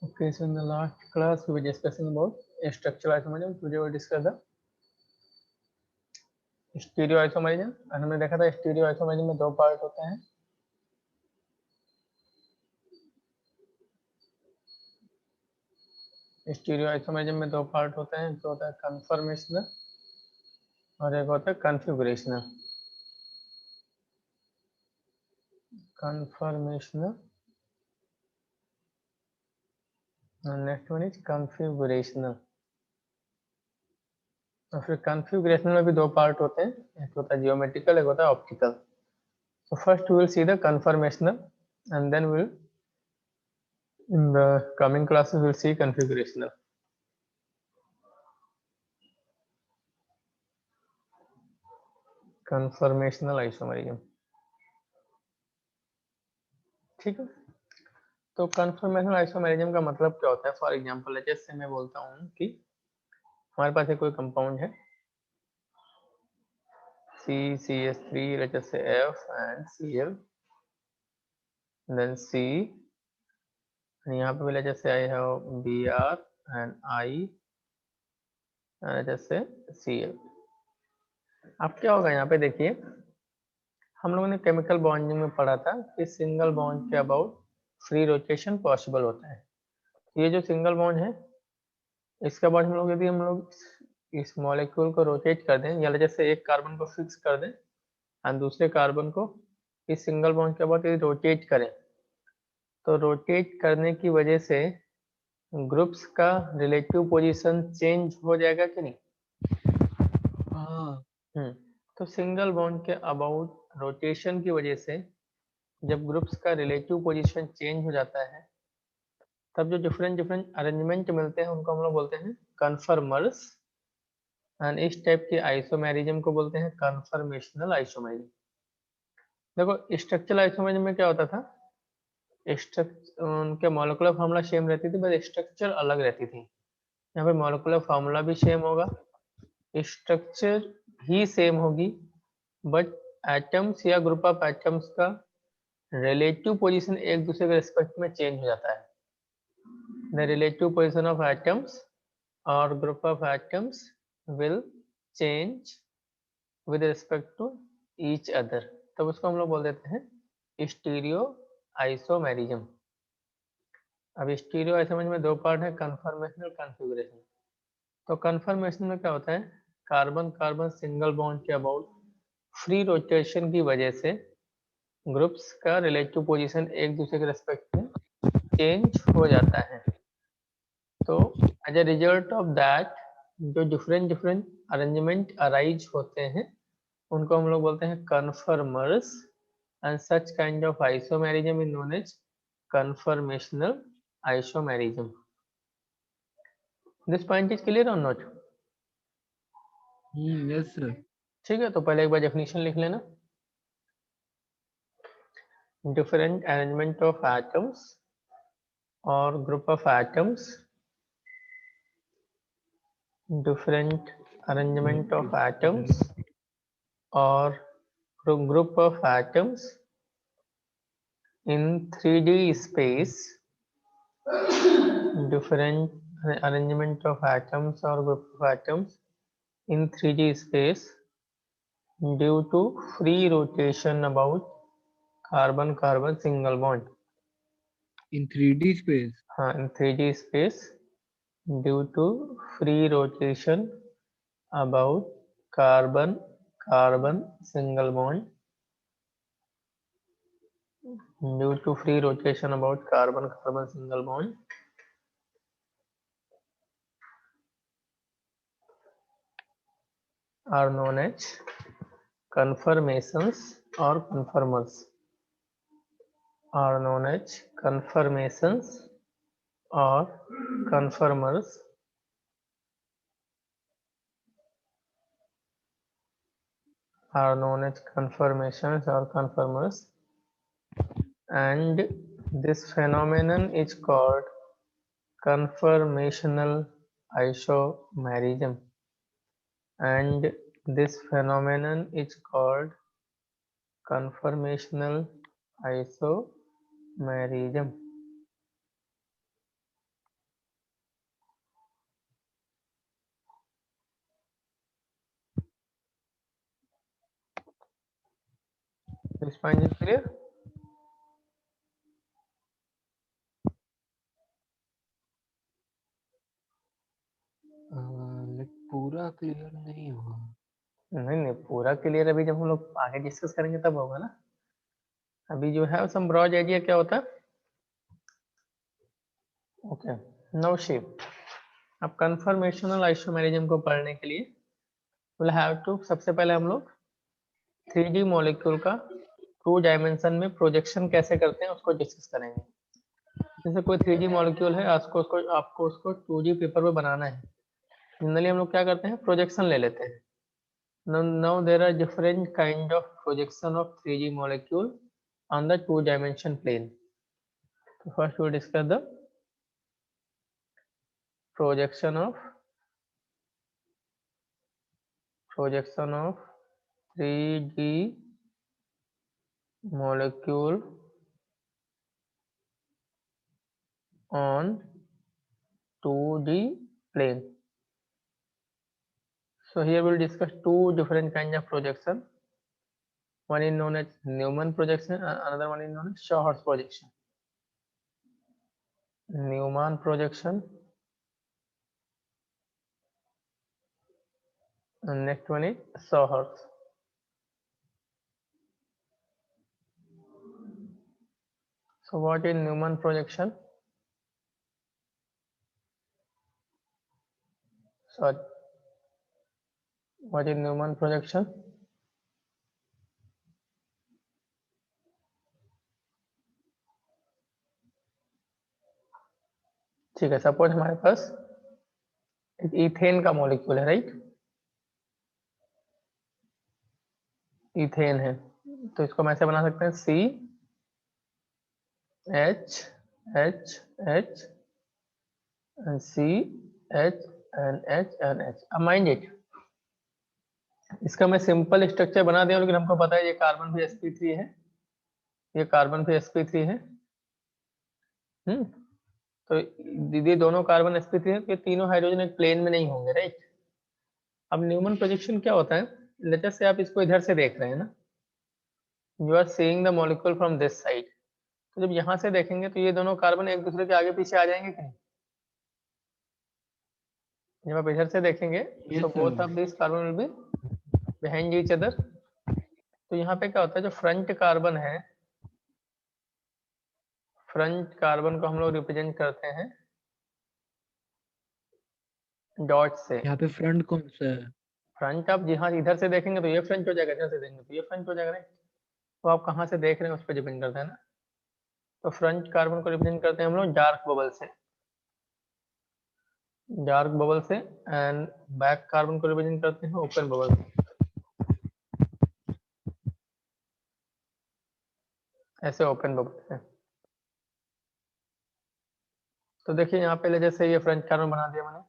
Okay, so in the last class we were discussing about structural isomerism. Today we will discuss the stereo isomerism. और हमने देखा था stereo isomerism में दो part होते हैं। स्टीरियो आइसोमेरिज्म में दो पार्ट होते हैं, एक होता है कन्फर्मेशनल और एक होता है configurational. Conformational and next one is configurational. और फिर कॉन्फ़िगरेशनल में भी दो पार्ट होते हैं, एक होता है जियोमेट्रिकल, एक होता है optical. So first we will see the conformational and then we'll in the coming classes we'll see configurational. Conformational isomerism, ठीक है। तो कन्फर्मेशनल आइसोमेरिज्म का मतलब क्या होता है? फॉर एग्जांपल जैसे मैं बोलता हूँ कि हमारे पास एक कोई कंपाउंड है CCH3 जैसे F and Cl, then C, यहाँ पे भी जैसे आई है Br एंड I जैसे Cl। अब क्या होगा यहाँ पे देखिए, हम लोगों ने केमिकल बॉन्डिंग में पढ़ा था कि सिंगल बॉन्ड के अबाउट फ्री रोटेशन पॉसिबल होता है। ये जो सिंगल बॉन्ड है इसके बाद हम लोग यदि हम लोग इस मॉलिक्यूल को रोटेट कर दें, या जैसे एक कार्बन को फिक्स कर दें और दूसरे कार्बन को इस सिंगल बॉन्ड के बाद यदि रोटेट करें, तो रोटेट करने की वजह से ग्रुप्स का रिलेटिव पोजीशन चेंज हो जाएगा कि नहीं? हाँ। तो सिंगल बॉन्ड के अबाउट रोटेशन की वजह से जब ग्रुप्स का रिलेटिव पोजीशन चेंज हो जाता है, तब जो डिफरेंट डिफरेंट अरेंजमेंट मिलते हैं उनको हम लोग बोलते हैं कन्फर्मर्स। एंड इस टाइप के आइसोमेरिज्म को बोलते हैं कन्फर्मेशनल आइसोमेरिज्म। देखो स्ट्रक्चरल आइसोमेरिज्म में क्या होता था, उनके मॉलिक्यूलर फार्मूला सेम रहती थी, बस स्ट्रक्चर अलग रहती थी। यहाँ पे मॉलिक्यूलर फार्मूला भी सेम होगा, स्ट्रक्चर भी सेम होगी, बट एटम्स या ग्रुप ऑफ एटम्स का रिलेटिव पोजीशन एक दूसरे के रिस्पेक्ट में चेंज हो जाता है। The relative position of atoms और group of atoms will change with respect to each other, तब उसको हम लोग बोल देते हैं स्टीरियो आइसोमेरिज्म। अब स्टीरियो आइसोमेरिज्म में दो पार्ट है, कन्फर्मेशनल कॉन्फ़िगरेशन। तो कन्फर्मेशन में क्या होता है, कार्बन कार्बन सिंगल बॉन्ड के अबाउट फ्री रोटेशन की वजह से ग्रुप्स का रिलेटिव पोजीशन एक दूसरे के रेस्पेक्ट में चेंज हो जाता है। तो as a result of that जो डिफरेंट डिफरेंट अरेंजमेंट अराइज होते हैं उनको हम लोग बोलते हैं conformers, and such kind of isomerism is known as conformational isomerism. This point is clear और नॉट? Yes sir. ठीक है, तो पहले एक बार डेफिनेशन लिख लेना। डिफरेंट अरेंजमेंट ऑफ एटम्स और group of atoms, different arrangement of atoms or group of atoms in 3D space, different arrangement of atoms or group of atoms in 3D space due to free rotation about carbon carbon single bond. In 3D space. हाँ, in 3D space due to free rotation about carbon carbon single bond, due to free rotation about carbon carbon single bond are known as conformations or conformers, are known as conformations or conformers, are known as conformations or conformers, and this phenomenon is called conformational isomerism, and this phenomenon is called conformational isomerism. Point is clear? पूरा clear नहीं हुआ। नहीं नहीं, पूरा clear अभी जब हम लोग आगे डिस्कस करेंगे तब होगा ना। अभी जो है सम ब्रॉड आइडिया क्या होता है। Okay, now shape. अब कन्फर्मेशनल आइसोमेरिज्म को पढ़ने के लिए we'll have to, सबसे पहले हम लोग 3D मॉलिक्यूल का 2 डायमेंशन में प्रोजेक्शन कैसे करते हैं उसको डिस्कस करेंगे। जैसे कोई 3D मॉलिक्यूल है, आपको उसको 2D पेपर पे बनाना है। जनरली हम लोग क्या करते हैं, प्रोजेक्शन ले लेते हैं। Now there are different kind of projection of 3D molecule on the 2-dimension plane. So first we will discuss the projection of 3D molecule on 2D plane. So here we will discuss 2 different kinds of projection. One is known as Newman projection and another one is known as Short's projection. Newman projection and next one is Short's. So what is Newman projection? Sorry, what is Newman projection? ठीक है, suppose हमारे पास एक ethane का molecule है, right. Ethane है, तो इसको हम ऐसे बना सकते हैं C H H H and C H and H and H. अब माइंड इट, इसका मैं सिंपल स्ट्रक्चर बना दिया, लेकिन हमको पता है ये कार्बन भी sp3 है, ये कार्बन भी sp3 है। तो ये दोनों कार्बन sp3 है, तो ये तीनों हाइड्रोजन एक प्लेन में नहीं होंगे, राइट। अब न्यूमन प्रोजेक्शन क्या होता है, लेट अस से आप इसको इधर से देख रहे हैं ना, you are seeing the molecule from this side. तो जब यहाँ से देखेंगे तो ये दोनों कार्बन एक दूसरे के आगे पीछे आ जाएंगे कि नहीं। जब आप इधर से देखेंगे तो both of this carbon will be behind each other. तो यहाँ पे क्या होता है, जो फ्रंट कार्बन है, फ्रंट कार्बन को हम लोग रिप्रेजेंट करते हैं डॉट से। यहाँ पे फ्रंट कौन सा है? फ्रंट आप जहाँ इधर से देखेंगे तो ये फ्रंट हो जाएगा, इधर से देखेंगे तो ये फ्रंट हो जाएगा, राइट। तो आप कहाँ से देख रहे हैं उस पर डिपेंड करता है ना। तो फ्रंट कार्बन को रिप्रेजेंट करते हैं हम लोग डार्क बबल से, डार्क बबल से, एंड बैक कार्बन को रिप्रेजेंट करते हैं ओपन बबल से, ऐसे ओपन बबल से। तो देखिए यहाँ पे जैसे ये फ्रंट कार्बन बना दिया मैंने।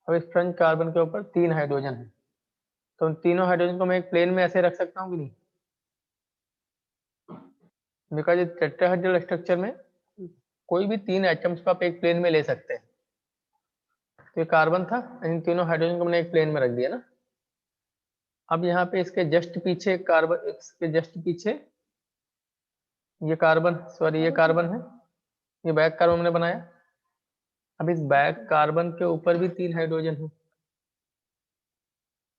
अब इस फ्रंट कार्बन के ऊपर 3 हाइड्रोजन है, तो उन तीनों हाइड्रोजन को मैं एक प्लेन में ऐसे रख सकता हूँ कि नहीं, बिकॉज इस टेट्राहेड्रल स्ट्रक्चर में कोई भी 3 एटम्स को आप एक प्लेन में ले सकते हैं। तो ये कार्बन था, इन तीनों हाइड्रोजन को मैंने एक प्लेन में रख दिया ना। अब यहाँ पे इसके जस्ट पीछे कार्बन, इसके जस्ट पीछे ये कार्बन, सॉरी ये कार्बन है, ये बैक कार्बन मैंने बनाया। अब इस बैक कार्बन के ऊपर भी 3 हाइड्रोजन है,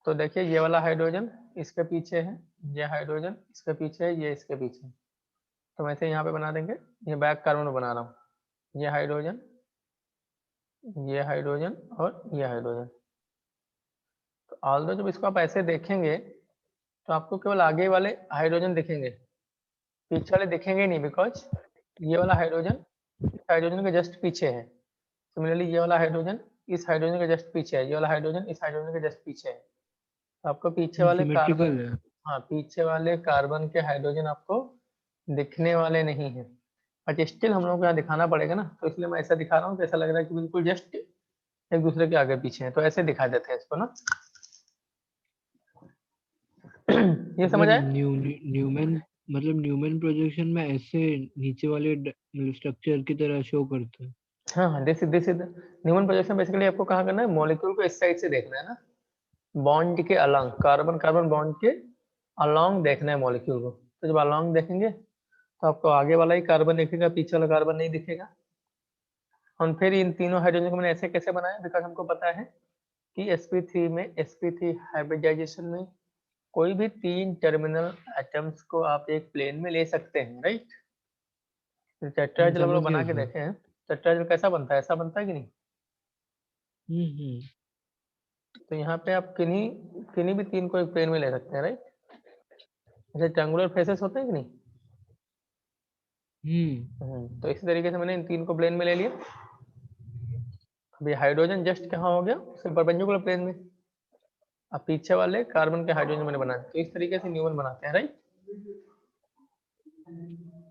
तो देखिए ये वाला हाइड्रोजन इसके पीछे है, ये हाइड्रोजन इसके पीछे है, ये इसके पीछे है। तो वैसे यहाँ पे बना देंगे, ये बैक कार्बन बना रहा हूँ, ये हाइड्रोजन, ये हाइड्रोजन और ये हाइड्रोजन। तो ऑल्दो जब इसको आप ऐसे देखेंगे तो आपको केवल आगे वाले हाइड्रोजन दिखेंगे, पीछे वाले दिखेंगे नहीं, बिकॉज ये वाला हाइड्रोजन इस हाइड्रोजन के जस्ट पीछे है। सिमिलरली ये वाला हाइड्रोजन इस हाइड्रोजन के जस्ट पीछे है, ये वाला हाइड्रोजन इस हाइड्रोजन के जस्ट पीछे है। तो आपको पीछे वाले कार्बन, सिमेट्रिकल है। हाँ पीछे वाले कार्बन के हाइड्रोजन आपको दिखने वाले नहीं है, बट स्टिल हम लोग को यहाँ दिखाना पड़ेगा ना। तो इसलिए मैं ऐसा दिखा रहा हूँ कि ऐसा लग रहा है कि बिल्कुल जस्ट एक दूसरे के आगे पीछे हैं, तो ऐसे दिखा देते हैं इसको ना। ये समझ आया? न्यूमन मतलब न्यूमन प्रोजेक्शन में ऐसे नीचे वाले स्ट्रक्चर की तरह शो करता है। हाँ, this is Newman projection. Basically आपको कहाँ करना है, मॉलिक्यूल को इस साइड से देखना है ना, बॉन्ड के अलोंग, कार्बन कार्बन बॉन्ड के अलोंग देखना है मॉलिक्यूल को। तो जब अलॉन्ग देखेंगे तो आपको आगे वाला ही कार्बन दिखेगा, पीछे वाला कार्बन नहीं दिखेगा। और फिर इन तीनों हाइड्रोजन को मैंने ऐसे कैसे बनाया, बिकॉज हमको पता है कि sp3 में sp3 हाइब्रिडाइजेशन में कोई भी 3 टर्मिनल एटम्स को आप एक प्लेन में ले सकते हैं, राइट। टेट्राहेड्रल हम समझ लोग गया बना के सर। देखे हैं, टेट्राहेड्रल कैसा बनता है, ऐसा बनता है कि नहीं। हम्म। तो यहाँ पे आप किन्हीं किन्हीं भी 3 को एक प्लेन में ले सकते हैं, राइट। जैसे ट्रायंगुलर फेसेस होते हैं कि नहीं। तो इसी तरीके से मैंने इन 3 को प्लेन में ले लिया। अभी हाइड्रोजन जस्ट कहाँ हो गया, सिर्फ परपेंडिकुलर प्लेन में। अब पीछे वाले कार्बन के हाइड्रोजन मैंने बनाए, तो इस तरीके से न्यूमन बनाते हैं, राइट।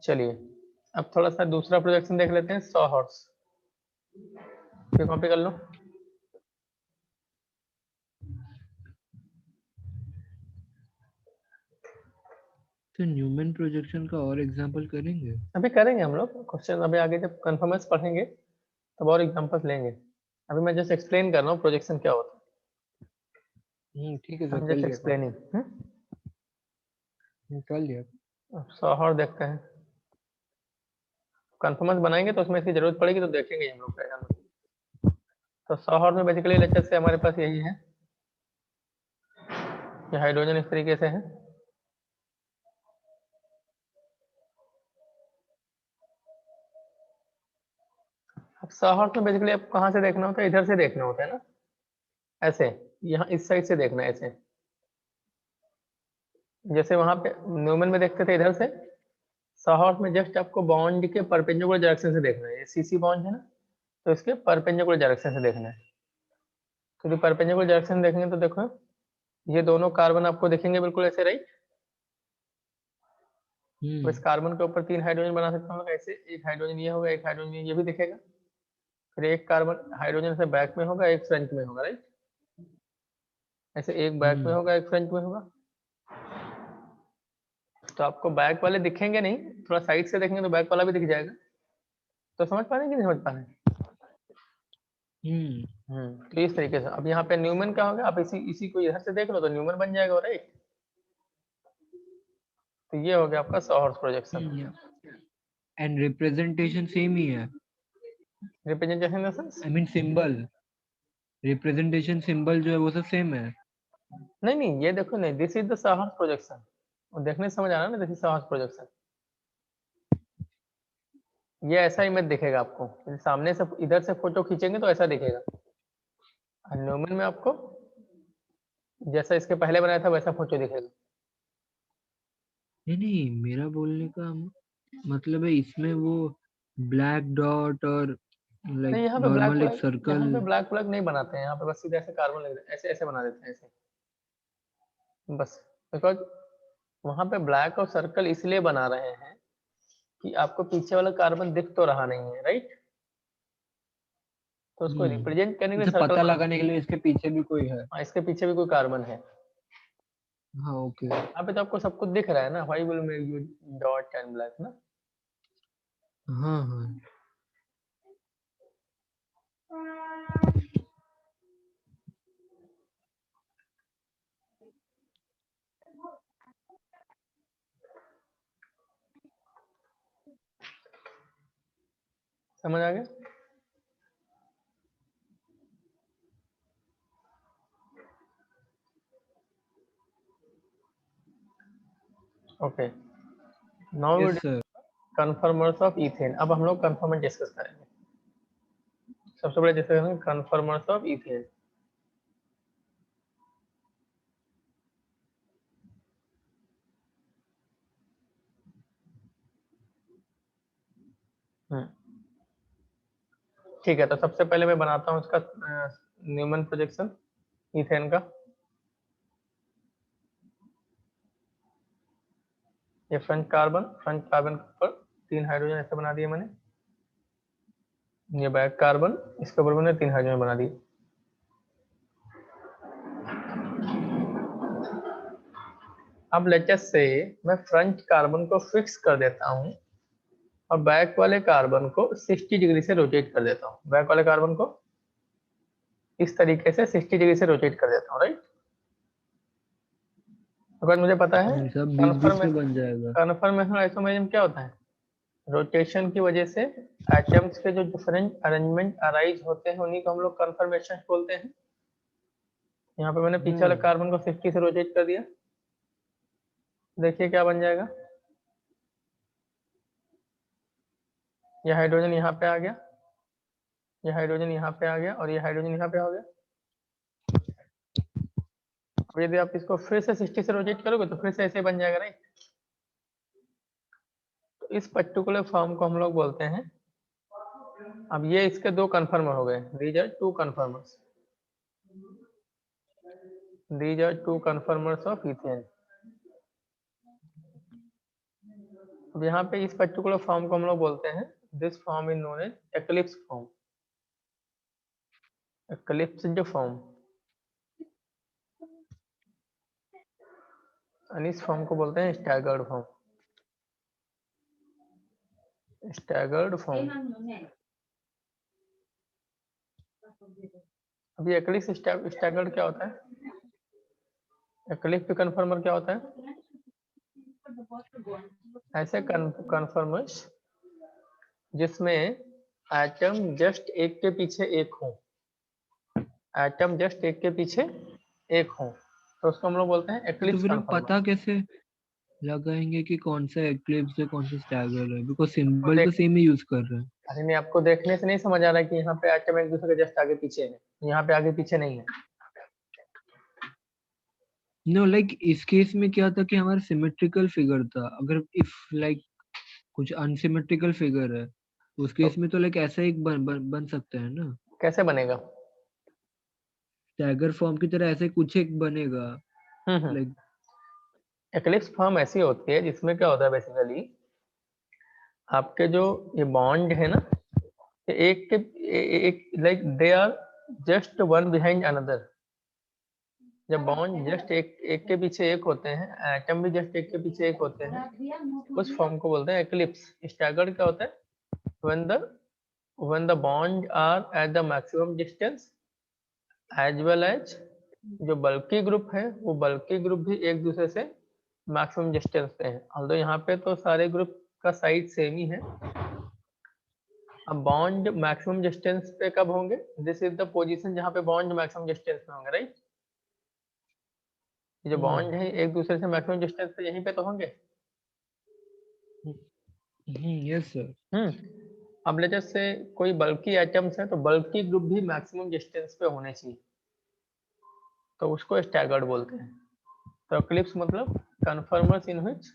चलिए अब थोड़ा सा दूसरा प्रोजेक्शन देख लेते हैं, सॉहॉर्स। फिर कॉपी कर लो। तो न्यूमन प्रोजेक्शन का और एग्जांपल करेंगे? अभी करेंगे हम लोग क्वेश्चन, अभी आगे जब कन्फर्मेंस पढ़ेंगे तब और एग्जांपल्स लेंगे। अभी मैं जस्ट एक्सप्लेन कर रहा हूँ प्रोजेक्शन क्या होता ठीक है है, सर, हम कर जस्ट लिया सर। एक्सप्लेनिंग। कर लिया। सॉहॉर देखते हैं, कन्फर्मेंस बनाएंगे तो उसमें इसकी जरूरत पड़ेगी, तो देखेंगे हम लोग क्या। तो सॉहॉर में बेसिकली लेक्चर से हमारे पास यही है कि हाइड्रोजन इस तरीके से है। अब सॉहॉर्स में बेसिकली आप कहाँ से देखना होता है, इधर से देखना होता है ना, ऐसे, यहाँ इस साइड से देखना है ऐसे। जैसे वहां पे न्यूमन में देखते थे इधर से, सॉहॉर्स में जस्ट आपको बॉन्ड के परपेंडिकुलर डायरेक्शन से देखना है। ये सीसी बॉन्ड है ना, तो इसके परपेंडिकुलर डायरेक्शन से देखना है। तो परपेंडिकुलर डायरेक्शन देखेंगे तो देखो ये दोनों कार्बन आपको दिखेंगे बिल्कुल ऐसे, राइट। तो इस कार्बन के ऊपर 3 हाइड्रोजन बना सकता हूँ ऐसे, एक हाइड्रोजन ये होगा, एक हाइड्रोजन ये भी दिखेगा। फिर एक कार्बन हाइड्रोजन से बैक में होगा, एक फ्रंट में होगा, राइट। ऐसे एक बैक में होगा, एक फ्रंट में होगा। तो आपको बैक वाले दिखेंगे नहीं, थोड़ा साइड से देखेंगे तो बैक वाला भी दिख जाएगा। तो समझ पा रहे हैं कि नहीं समझ पा रहे हैं। तो इस तरीके से अब यहाँ पे न्यूमन का होगा, आप इसी इसी को इधर से देख लो तो न्यूमन बन जाएगा, राइट। तो ये हो गया आपका सॉहॉर्स प्रोजेक्शन। एंड रिप्रेजेंटेशन सेम ही है। Representation in the sense, I mean symbol, representation symbol जो है वो सब सेम है। नहीं नहीं ये देखो, नहीं दिस इज द सॉहॉर्स प्रोजेक्शन। और देखने से समझ आ रहा है ना, दिस इज सॉहॉर्स प्रोजेक्शन। ये ऐसा इमेज दिखेगा आपको, सामने से इधर से फोटो खींचेंगे तो ऐसा दिखेगा। न्यूमन में आपको जैसा इसके पहले बनाया था वैसा फोटो दिखेगा। नहीं, मेरा बोलने का मतलब है इसमें वो ब्लैक डॉट और नहीं लाइक यहाँ पे ब्लैक नॉर्मल एक ब्लैक, सर्कल। यहाँ पे ब्लैक ब्लैक नहीं बनाते हैं, यहाँ पे बस सीधे ऐसे कार्बन लग रहे ऐसे ऐसे बना देते हैं ऐसे, बस। बिकॉज वहां पे ब्लैक और सर्कल इसलिए बना रहे हैं कि आपको पीछे वाला कार्बन दिख तो रहा नहीं है, राइट। तो उसको रिप्रेजेंट करने के लिए इसे सर्कल पता बना। लगाने के लिए इसके पीछे भी कोई है। हाँ, इसके पीछे भी कोई कार्बन है। हाँ, ओके। यहाँ पे तो आपको सब कुछ दिख रहा है ना, why will make U dot and black ना। हाँ हाँ। समझ आ गया। Okay, now yes sir. Conformers of ethane. अब हम लोग कन्फर्मेंट डिस्कस करेंगे। सबसे पहले डिस्कस करेंगे कन्फर्मर्स ऑफ इथेन। ठीक है, तो सबसे पहले मैं बनाता हूँ इसका न्यूमन प्रोजेक्शन इथेन का। ये फ्रंट कार्बन के ऊपर 3 हाइड्रोजन ऐसे बना दिए मैंने। ये बैक कार्बन, इसके ऊपर मैंने 3 हाइड्रोजन बना दिए। अब लेट्स से मैं फ्रंट कार्बन को फिक्स कर देता हूँ और बैक वाले कार्बन को 60 डिग्री से रोटेट कर देता हूँ। बैक वाले कार्बन को इस तरीके से 60 डिग्री से रोटेट कर देता हूँ, राइट। तो बाद मुझे पता है सब बीच बीच में बन जाएगा। कन्फर्मेशन आइसोमेरिज्म क्या होता है? रोटेशन की वजह से एटम्स के जो डिफरेंट अरेंजमेंट अराइज होते हैं उन्हीं को हम लोग कन्फर्मेशन बोलते हैं। यहाँ पे मैंने पीछे वाले कार्बन को 60 से रोटेट कर दिया, देखिए क्या बन जाएगा। ये हाइड्रोजन यहाँ पे आ गया, ये हाइड्रोजन यहाँ पे आ गया और ये हाइड्रोजन यहाँ पे हो गया। अब यदि आप इसको फिर से 60 से रोटेट करोगे तो फिर से ऐसे बन जाएगा, राइट। तो इस पर्टिकुलर फॉर्म को हम लोग बोलते हैं, अब ये इसके दो कन्फर्मर हो गए, these are two conformers, these are two conformers of ethane. अब यहाँ पे इस पर्टिकुलर फॉर्म को हम लोग बोलते हैं, this form is known as eclipse form, eclipsed form. और इस फॉर्म को बोलते हैं स्टैगर्ड फॉर्म, स्टैगर्ड फॉर्म। अभी एक्लिप्स स्टैगर्ड क्या होता है? एक्लिप्स कन्फर्मर क्या होता है? ऐसे कन्फर्मर्स जिसमें एटम जस्ट एक के पीछे एक हो, एटम जस्ट एक के पीछे एक हो, तो उसको हम लोग बोलते हैं तो एक्लिप्स फिर हम कन्फर्मर। पता कैसे लगाएंगे कि कौन सा एक्लिप्स है कौन सा स्टैगर है? बिकॉज सिंबल तो सेम ही यूज कर रहे हैं। अरे नहीं, आपको देखने से नहीं समझ आ रहा है कि यहाँ पे एटम एक दूसरे के जस्ट आगे पीछे है, यहाँ पे आगे पीछे नहीं है। नो लाइक इस केस में क्या था कि हमारा सिमेट्रिकल फिगर था। अगर इफ लाइक कुछ अनसिमेट्रिकल फिगर है तो उस केस तो में तो लाइक ऐसा एक बन सकता है ना, कैसे बनेगा? स्टैगर फॉर्म की तरह ऐसे कुछ एक बनेगा हम्म। लाइक। एक्लिप्स फॉर्म ऐसी होती है जिसमें क्या होता है बेसिकली, आपके जो ये बॉन्ड है ना, ये एक के एक like they are just one behind another. जब बॉन्ड जस्ट एक के पीछे एक होते हैं, एटम भी जस्ट एक के पीछे एक होते हैं, उस फॉर्म को बोलते हैं एक्लिप्स। स्टैगर्ड क्या होता है? when the bond are at the maximum distance as well as जो बल्कि ग्रुप है वो बल्कि ग्रुप भी एक दूसरे से मैक्सिमम डिस्टेंस पे है। ऑल्दो यहाँ पे तो सारे ग्रुप का साइज सेम ही है। अब बॉन्ड मैक्सिमम डिस्टेंस पे कब होंगे? दिस इज द पोजीशन जहाँ पे बॉन्ड मैक्सिमम डिस्टेंस पे होंगे, राइट। जो बॉन्ड है एक दूसरे से मैक्सिमम डिस्टेंस पे यहीं पे तो होंगे। Yes sir. अब लेटर से कोई बल्कि एटम्स है तो बल्कि ग्रुप भी मैक्सिमम डिस्टेंस पे होने चाहिए, तो उसको स्टैगर्ड बोलते हैं। तो एक्लिप्स मतलब conformers in which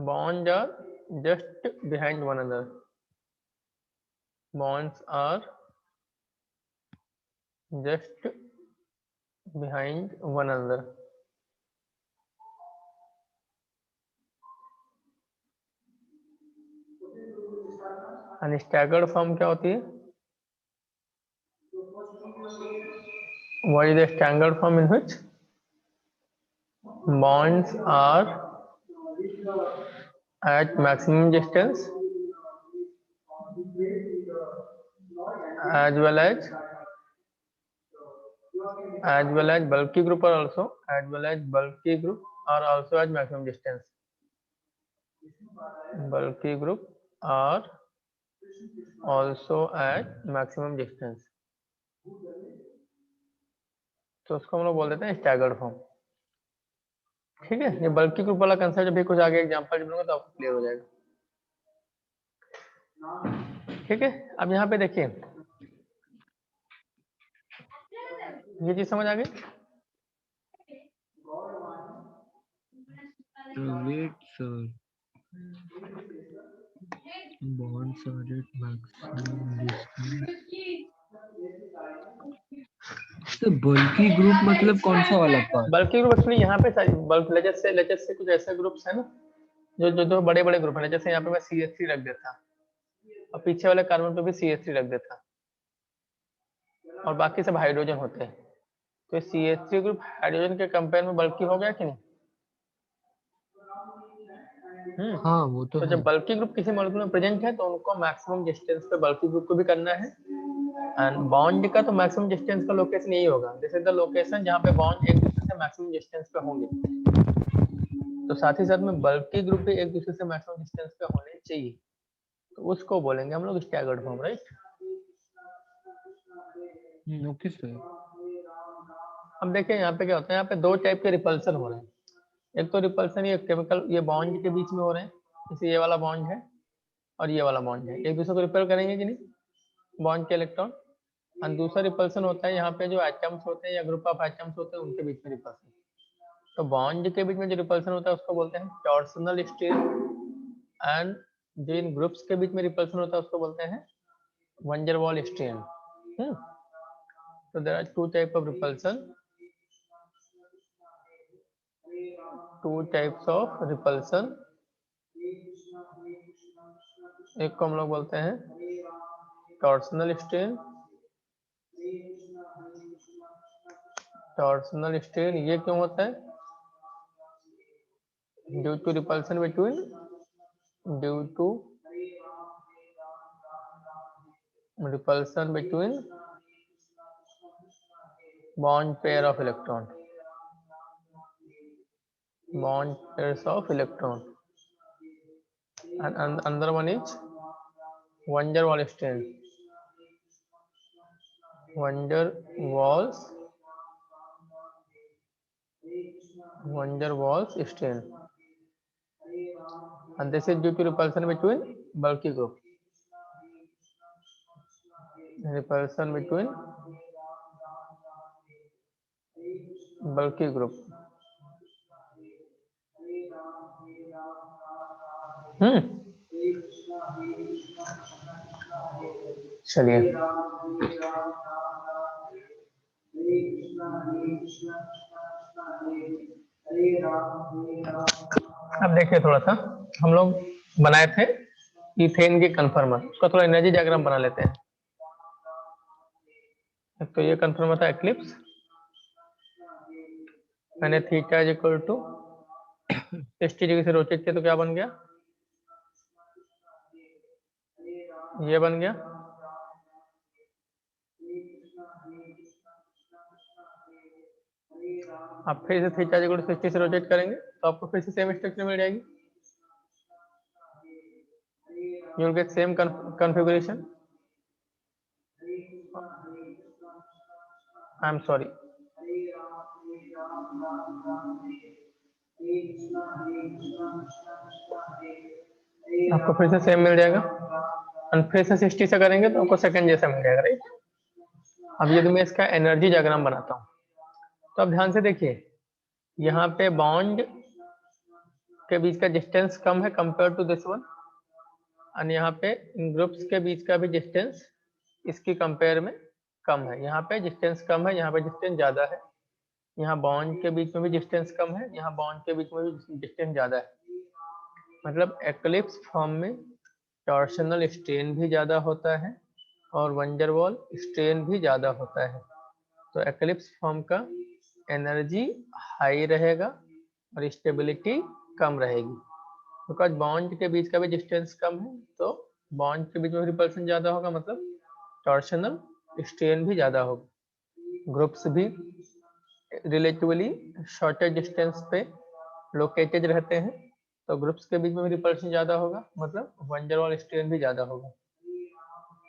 bonds are just behind one another, bonds are just behind one another। and staggered form क्या होती है? what is the staggered form in which bonds are at maximum distance as well as bulky group are also as well as bulky group are also at maximum distance, bulky group are also at maximum distance। तो उसको हम लोग बोल देते हैं staggered form. ठीक है, ये बल्कि ग्रुप वाला कंसेप्ट भी कुछ आगे एग्जांपल दूंगा तो आपको क्लियर हो जाएगा। ठीक है, अब यहाँ पे देखिए ये चीज समझ आ गई। Wait sir, bonds are at maximum distance। तो बल्कि ग्रुप मतलब कौन सा वाला पार्ट? बल्कि ग्रुप एक्चुअली यहाँ पे बल्क लेजर से कुछ ऐसे ग्रुप्स है ना जो जो दो बड़े बड़े ग्रुप है। जैसे यहाँ पे मैं CH3 रख देता और पीछे वाले कार्बन पे भी CH3 रख देता और बाकी सब हाइड्रोजन होते हैं, तो CH3 ग्रुप हाइड्रोजन के कंपेयर में बल्कि हो गया कि नहीं? हाँ वो तो तो है। जब बल्की ग्रुप किसी मॉलिक्यूल में प्रेजेंट है तो उनको मैक्सिमम डिस्टेंस पे बल्की ग्रुप को भी करना है, एंड बॉन्ड का तो मैक्सिमम डिस्टेंस का लोकेशन यही होगा, दिस इज द लोकेशन जहाँ पे बॉन्ड एक दूसरे से मैक्सिमम डिस्टेंस पे होंगे। तो साथ ही साथ में बल्की ग्रुप भी एक दूसरे से मैक्सिमम डिस्टेंस पे होने चाहिए, तो उसको बोलेंगे हम लोग staggered form, right. Okay sir. अब देखिए यहाँ पे क्या होता है, यहाँ पे दो टाइप के रिपल्सन हो रहे हैं। एक तो रिपल्सन ये केमिकल, ये बॉन्ड के बीच में हो रहे हैं, जैसे ये वाला बॉन्ड है और ये वाला बॉन्ड है, एक दूसरे को रिपेल करेंगे कि नहीं, बॉन्ड के इलेक्ट्रॉन। और दूसरा रिपल्सन होता है यहाँ पे जो एटम्स होते हैं या ग्रुप ऑफ एटम्स होते हैं उनके बीच में रिपल्सन। तो बॉन्ड के बीच में जो रिपल्सन होता है उसको बोलते हैं टॉर्सनल स्ट्रेन, एंड जो इन ग्रुप्स के बीच में रिपल्सन होता है उसको बोलते हैं वन डेर वाल strain. So there are two type of repulsion, एक को हम लोग बोलते हैं टॉर्सनल स्ट्रेन। टॉर्सनल स्ट्रेन ये क्यों होता है, due to repulsion between bond pair of electron, bond pairs of electron, and another one is van der Waals strain, van der Waals strain, and this is due to repulsion between bulky group, repulsion between bulky group। चलिए अब देखिए थोड़ा सा हम लोग बनाए थे ethane के कन्फर्मर, उसका थोड़ा एनर्जी डायग्राम बना लेते हैं। तो ये कन्फर्मर था एक्लिप्स, मैंने theta is equal to 60 degree से रोटेट किया तो क्या बन गया, ये बन गया। आप फिर से थीटा इक्वल टू 60 से रोटेट करेंगे तो आपको फिर से सेम स्ट्रक्चर मिल जाएगी, you will get same configuration। I am sorry, आपको फिर से सेम मिल जाएगा, और फिर से 60 से करेंगे तो आपको सेकंड जैसा मिल जाएगा, राइट। अब यदि मैं इसका एनर्जी डायग्राम बनाता हूँ तो अब ध्यान से देखिए, यहाँ पे बॉन्ड के बीच का डिस्टेंस कम है कंपेयर टू दिस वन, और यहाँ पे इन ग्रुप्स के बीच का भी डिस्टेंस इसकी कंपेयर में कम है। यहाँ पे डिस्टेंस कम है, यहाँ पे डिस्टेंस ज़्यादा है, यहाँ बॉन्ड के बीच में भी डिस्टेंस कम है, यहाँ बॉन्ड के बीच में भी डिस्टेंस ज़्यादा है। मतलब एक्लिप्स फॉर्म में टॉर्शनल स्ट्रेन भी ज़्यादा होता है और वन डेर वाल स्ट्रेन भी ज़्यादा होता है। तो एक्लिप्स फॉर्म का एनर्जी हाई रहेगा और स्टेबिलिटी कम रहेगी, बिकॉज बॉन्ड के बीच का भी डिस्टेंस कम है, तो बॉन्ड के बीच में रिपल्सन ज़्यादा होगा, मतलब टॉर्शनल स्ट्रेन भी ज़्यादा होगा। ग्रुप्स भी रिलेटिवली शॉर्टर डिस्टेंस पे लोकेटेड रहते हैं, तो ग्रुप्स के बीच में भी रिपल्सन ज़्यादा होगा, मतलब वन डेर वाल स्ट्रेन भी ज़्यादा होगा।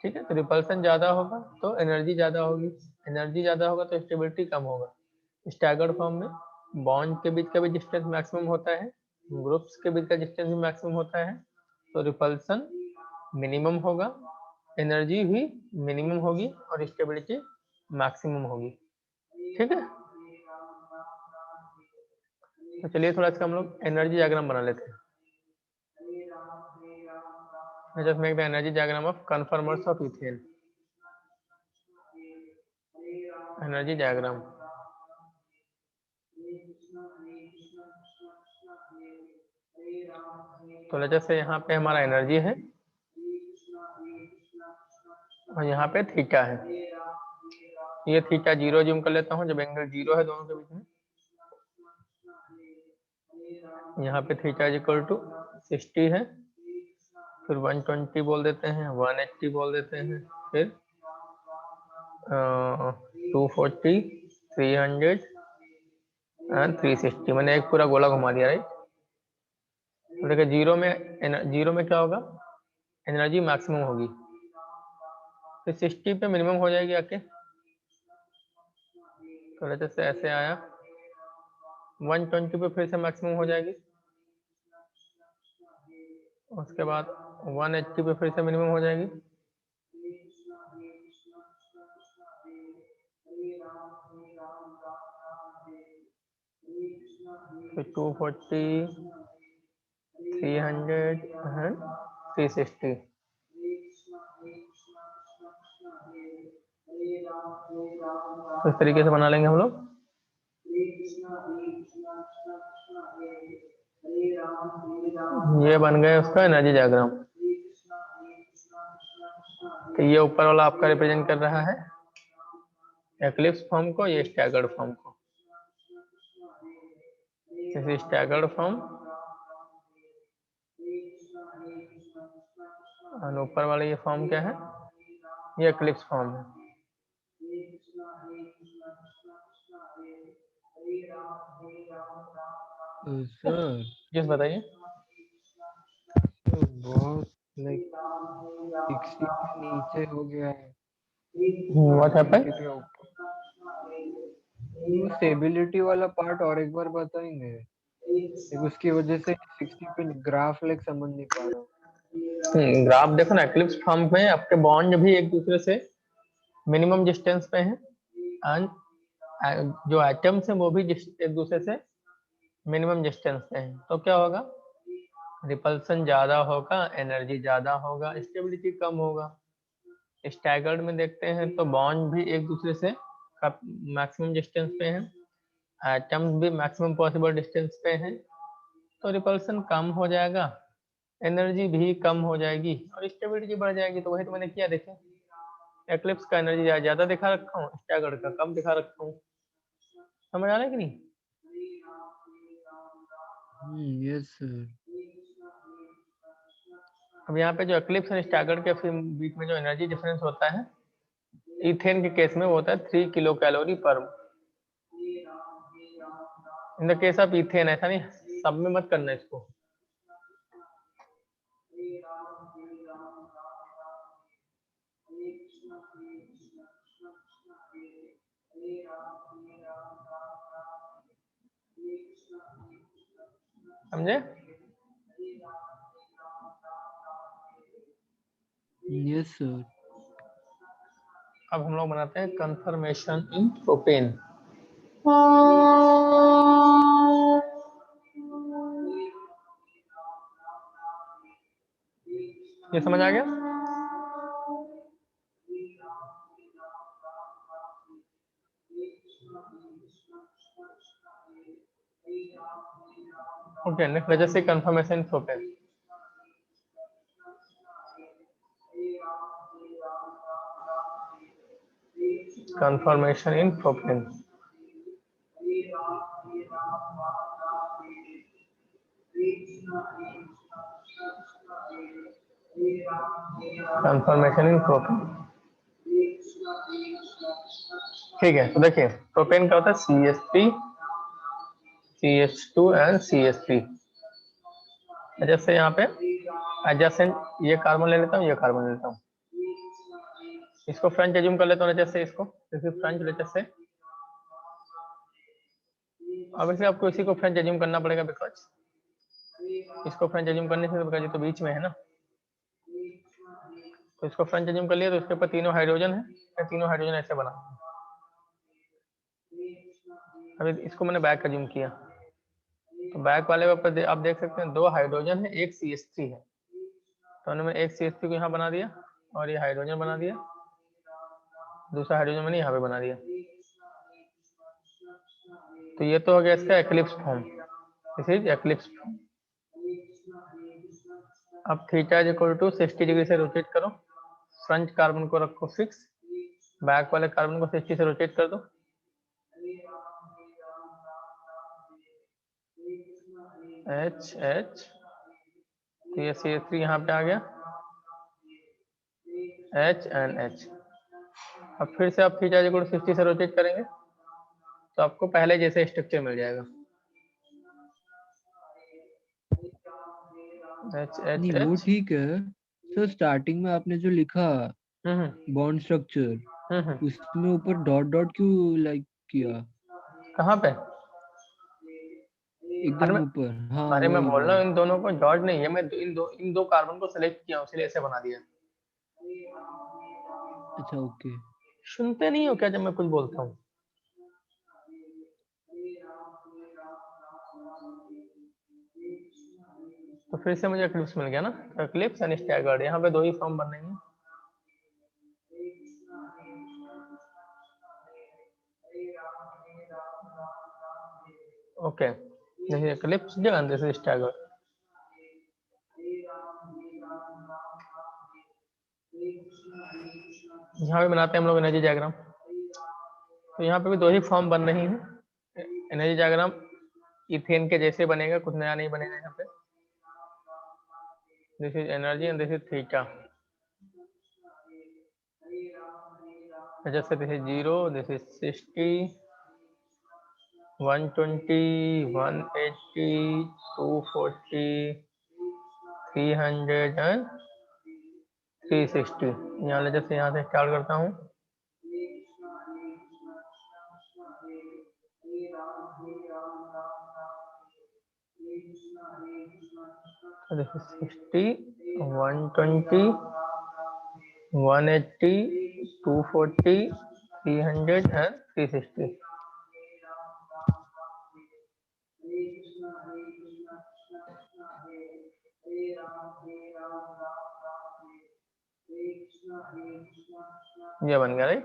ठीक है, तो रिपल्सन ज़्यादा होगा तो एनर्जी ज़्यादा होगी, एनर्जी ज़्यादा होगा तो स्टेबिलिटी कम होगा। स्टैगर्ड फॉर्म में बॉन्ड के बीच का भी डिस्टेंस मैक्सिमम होता है, ग्रुप्स के बीच का डिस्टेंस भी मैक्सिमम होता है, तो रिपल्सन मिनिमम होगा, एनर्जी भी मिनिमम होगी और स्टेबिलिटी मैक्सिमम होगी। ठीक है, तो चलिए थोड़ा इसका हम लोग एनर्जी डायग्राम बना लेते हैं। Just make the energy diagram of conformers of ethane. Energy diagram. तो जैसे यहाँ पे हमारा एनर्जी है और यहाँ पे थीटा है, ये थीटा 0 जूम कर लेता हूँ जब एंगल 0 है दोनों के बीच में। यहाँ पे थीटा इज इक्वल टू 60 है, फिर 120 बोल देते हैं, 180 बोल देते हैं, फिर 240, 300 एंड 360। मैंने एक पूरा गोला घुमा दिया, राइट। तो देखिए जीरो में क्या होगा, एनर्जी मैक्सिमम होगी, तो 60 पे मिनिमम हो जाएगी आके। तो जैसे ऐसे आया, 120 पे फिर से मैक्सिमम हो जाएगी, उसके बाद 180 पे फिर से मिनिमम हो जाएगी, फिर 240, 300 एंड 360। तो इस तरीके से बना लेंगे हम लोग। ये बन गए उसका एनर्जी डायग्राम। तो ये ऊपर वाला आपका रिप्रेजेंट कर रहा है एक्लिप्स फॉर्म को, ये स्टैगर्ड फॉर्म को। जैसे स्टैगर्ड फॉर्म और ऊपर वाला ये फॉर्म क्या है, ये एक्लिप्स फॉर्म है। तो सर यस बताइए। तो बहुत लाइक 60 के नीचे हो गया है, व्हाट हैपेंड? 120 के ऊपर। वो स्टेबिलिटी वाला पार्ट और एक बार बताएंगे, एक उसकी वजह से 60 पे ग्राफ लाइक समझ नहीं पा रहा हूँ। ग्राफ देखो ना, एक्लिप्स फॉर्म में आपके बॉन्ड भी एक दूसरे से मिनिमम डिस्टेंस पे हैं, एंड जो एटम्स हैं वो भी एक दूसरे से मिनिमम डिस्टेंस पे हैं। तो क्या होगा, रिपल्सन ज्यादा होगा, एनर्जी ज्यादा होगा, स्टेबिलिटी कम होगा। स्टैगर्ड में देखते हैं तो बॉन्ड भी एक दूसरे से मैक्सिमम डिस्टेंस पे हैं, एटम्स भी मैक्सिमम पॉसिबल डिस्टेंस पे हैं, तो रिपल्सन कम हो जाएगा, एनर्जी भी कम हो जाएगी और स्टेबिलिटी बढ़ जाएगी। तो वही तो मैंने किया, देखें एक्लिप्स का एनर्जी ज्यादा दिखा रखा हूँ, स्टैगर्ड का कम दिखा रखा हूँ। समझ आ रहा है कि नहीं? Yes sir. अब यहाँ पे जो एक्लिप्स और स्टैगर्ड के फिर बीच में जो एनर्जी डिफरेंस होता है, इथेन के केस में वो होता है 3 किलो कैलोरी पर। In the case of ethane, ऐसा नहीं सब में मत करना इसको। समझे? Yes sir. अब हम लोग बनाते हैं कंफर्मेशन इन प्रोपेन। ये समझ आ गया? Okay, next let's say confirmation in propane. Conformation in propane. Conformation in propane. ठीक है, तो देखिए प्रोपेन क्या होता है, CH3, CH2 एंड CH3। जैसे यहाँ पे एडजेसेंट ये कार्बन ले लेता हूँ, ये कार्बन ले लेता हूँ, इसको फ्रेंच एज्यूम कर लेता हूँ, जैसे इसको फ्रेंच जैसे। अब इसे आपको इसी को फ्रेंच एज्यूम करना पड़ेगा, बिकॉज इसको फ्रेंच एज्यूम करने से बिकॉज ये तो बीच में है ना, तो इसको फ्रेंच एज्यूम कर लिया, तो इसके ऊपर तीनों हाइड्रोजन है, मैं तीनों हाइड्रोजन ऐसे बना। अभी इसको मैंने बैक एज्यूम किया, तो बैक वाले पर आप देख सकते हैं 2 हाइड्रोजन है, एक CH3 है, तो मैंने एक CH3 को यहाँ बना दिया और ये हाइड्रोजन बना दिया, दूसरा हाइड्रोजन मैंने यहाँ पे बना दिया। तो ये तो हो गया इसका eclipse form, this is eclipse form. अब theta is equal to 60 degree से रोटेट करो, फ्रंट कार्बन को रखो फिक्स, बैक वाले कार्बन को 60 से रोटेट कर दो, H H तो ये CH3 यहाँ पे आ गया, H and H। अब फिर से आप थीटा इक्वल टू 60 से रोटेट करेंगे तो आपको पहले जैसे स्ट्रक्चर मिल जाएगा, H H नहीं वो H। ठीक है सर, स्टार्टिंग में आपने जो लिखा हम्म बॉन्ड स्ट्रक्चर, हम्म। उसमें ऊपर डॉट डॉट क्यों लाइक किया? कहाँ पे? अरे एकदम मैं ऊपर, हाँ अरे मैं वही बोल रहा वही। हूँ इन दोनों को डॉट नहीं है, मैं इन दो कार्बन को सेलेक्ट किया हूँ इसलिए ऐसे बना दिया। अच्छा ओके। सुनते नहीं हो क्या जब मैं कुछ बोलता हूँ? तो फिर से मुझे एक्लिप्स मिल गया ना, तो एक्लिप्स एंड स्टैगर्ड, यहाँ पे दो ही फॉर्म बन रही हैं। Okay, this is eclipse and this is staggered. यहाँ पे बनाते हैं हम लोग एनर्जी डायग्राम, तो यहाँ पे भी दो ही फॉर्म बन रही हैं। एनर्जी डायग्राम इथेन के जैसे बनेगा, कुछ नया नहीं बनेगा यहाँ पे। This is energy and this is theta, जैसे this is 0, this is 60, 120, 180, 240, 300 and 360। यहाँ जैसे यहाँ से स्टार्ट करता हूँ, दिस इज 60, 120, 180, 240, 300 एंड 360। ये बन गया राइट।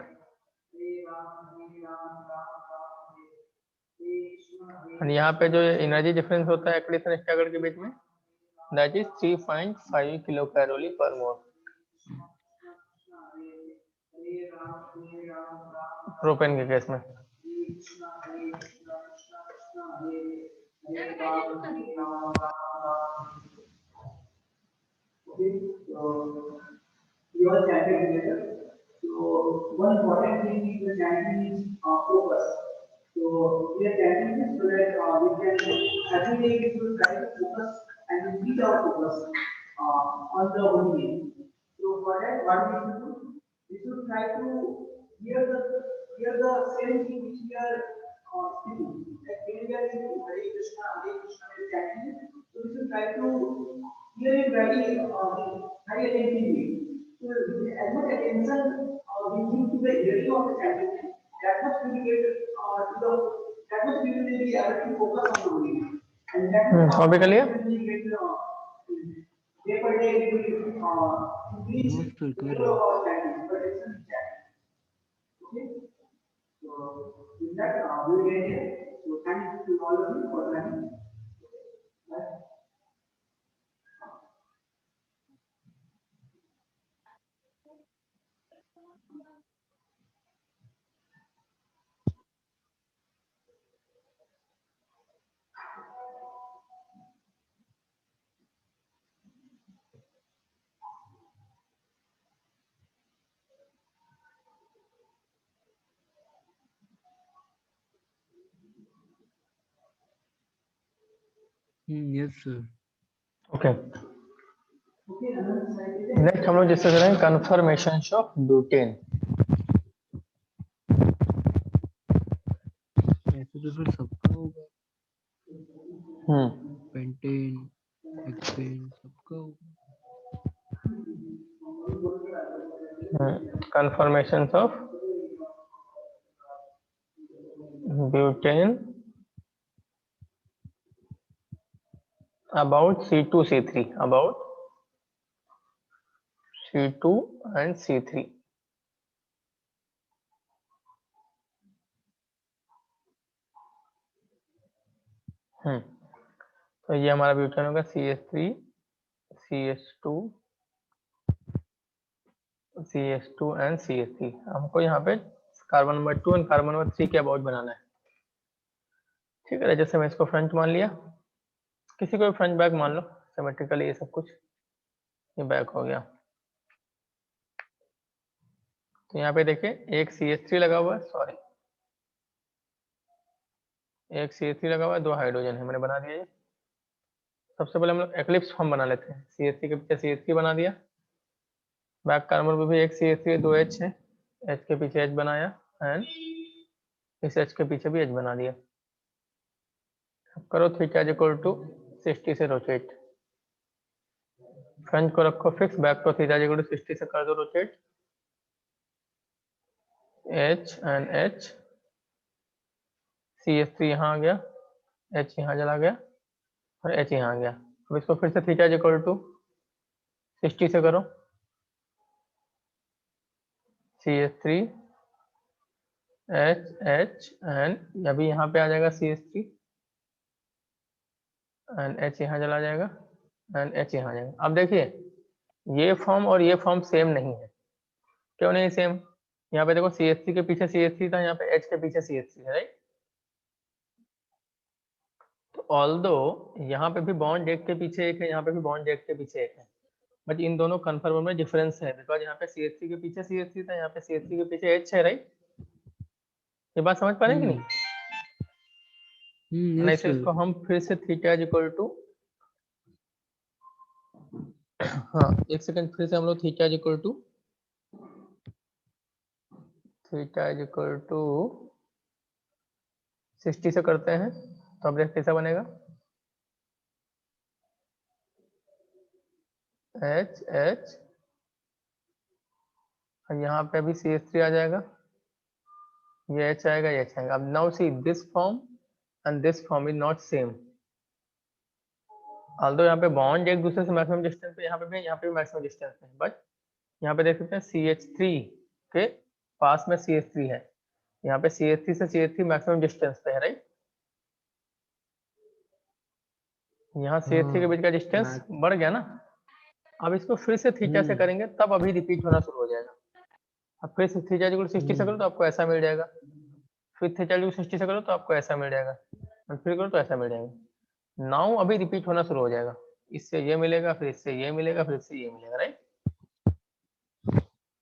और यहाँ पे जो एनर्जी डिफरेंस होता है एक्लिप्स और स्टैगर्ड के बीच में, दैट इज 3.5 किलो कैलोरी पर मोल, प्रोपेन के केस में। Your chanting together. So one important thing is the chanting is focus. So we are chanting this so that we can every day we should try to focus and repeat our focus on the one day. So for that, what we should do? We should try to hear the same thing which we are speaking. Like when we are saying Hare Krishna, we are chanting. So we should try to hear it very attentively. So as much attention we give to the hearing of the chanting, that much we will get that much we will be able to focus on the reading. And that much we will get day by day we will increase हाँ sir the कर level रहे of हैं। our chanting, but it's not chanting. Okay. So in that we will get here. So thank you to all of you for learning. Bye. Yes sir. Okay, next हम लोग discuss करेंगे confirmation of butane. ऐसे तो फिर सबका होगा, pentane, hexane सबका होगा। Confirmation of butane about C2C3, about C2 and C3। तो ये हमारा ब्यूटेन होगा CH3, CH2, CH2 and CH3। हमको यहाँ पे carbon number 2 and carbon number 3 के अबाउट बनाना है। ठीक है, जैसे मैं इसको फ्रंट मान लिया, किसी को भी फ्रंट बैक मान लो, सिमेट्रिकली ये सब कुछ। ये बैक हो गया। तो यहाँ पे देखिए एक CH3 लगा हुआ है, सॉरी एक CH3 लगा हुआ है, 2 हाइड्रोजन है, मैंने बना दिया ये। सबसे पहले हम लोग एक्लिप्स फॉर्म बना लेते हैं। CH3 के पीछे CH3 बना दिया, बैक कार्बन पे भी एक CH3 2 H है, H के पीछे H बनाया एंड इस H के पीछे भी H बना दिया। अब करो थीटा इज इक्वल टू 60 से रोटेट, फ्रंट को रखो फिक्स, बैक को थीटा इज इक्वल टू 60 से कर दो rotate, H and H, CH3 यहाँ आ गया, H यहाँ चला गया और H यहाँ आ गया। अब इसको फिर से थीटा इज इक्वल टू 60 से करो, CH3 H एंड अभी यहाँ पे आ जाएगा CH3 एंड H यहाँ चला जाएगा एंड H यहाँ आ जाएगा। अब देखिए ये फॉर्म और ये फॉर्म सेम नहीं है। क्यों नहीं सेम? यहाँ पे देखो CH3 के पीछे CH3 था, यहाँ पे H के पीछे CH3 है, राइट। तो ऑल्दो यहाँ पे भी बॉन्ड एक के पीछे एक है, यहाँ पे भी बॉन्ड एक के पीछे एक है, बट इन दोनों कन्फर्मर में डिफरेंस है, बिकॉज यहाँ पे CH3 के पीछे CH3 था, यहाँ पे CH3 के पीछे H है, राइट। ये बात समझ पा रहे हैं कि नहीं? नहीं यस तो सर। इसको हम फिर से थीटा इज इक्वल टू, हाँ एक सेकंड, फिर से हम लोग थीटा इज इक्वल टू 60 से करते हैं, तो अब देख कैसा बनेगा, H और यहाँ पे अभी CH3 आ जाएगा, ये H आएगा, ये H आएगा। अब now see this form and this form is not same, although यहाँ पे बॉन्ड एक दूसरे से मैक्सिमम डिस्टेंस पे, यहाँ पे भी, यहाँ पे भी मैक्सिमम डिस्टेंस पे है, बट यहाँ पे देख सकते हैं CH3 के पास में CH3 है, यहाँ पे CH3 से CH3 मैक्सिमम डिस्टेंस पे है, राइट। यहाँ CH3 के बीच का डिस्टेंस बढ़ गया ना। अब इसको फिर से थीटा से करेंगे तब अभी रिपीट होना शुरू हो जाएगा। अब फिर से थीटा इक्वल 60 से करो तो आपको ऐसा मिल जाएगा, फिर थीटा इक्वल 60 से करो तो आपको ऐसा मिल जाएगा, और फिर करो तो ऐसा मिल जाएगा। नाउ अभी रिपीट होना शुरू हो जाएगा, इससे ये मिलेगा, फिर इससे ये मिलेगा, फिर इससे ये मिलेगा, राइट।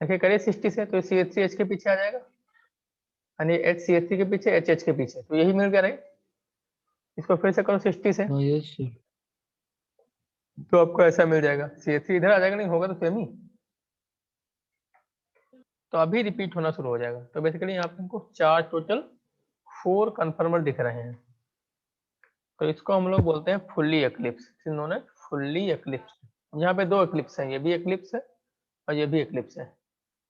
देखिए करिए 60 से, तो CH3 H के पीछे आ जाएगा, यानी H CH3 के पीछे H H के पीछे, तो यही मिल गया, राइट। इसको फिर से करो 60 से, यस सर। तो आपको ऐसा मिल जाएगा, CH3 इधर आ जाएगा, नहीं होगा तो सेम ही, तो अभी रिपीट होना शुरू हो जाएगा। तो बेसिकली यहाँ पे हमको 4 कन्फर्मर दिख रहे हैं, तो इसको हम लोग बोलते हैं fully eclipse, known as fully eclipse. यहाँ पे 2 एक्लिप्स हैं, ये भी एक्लिप्स है और ये भी एक्लिप्स है।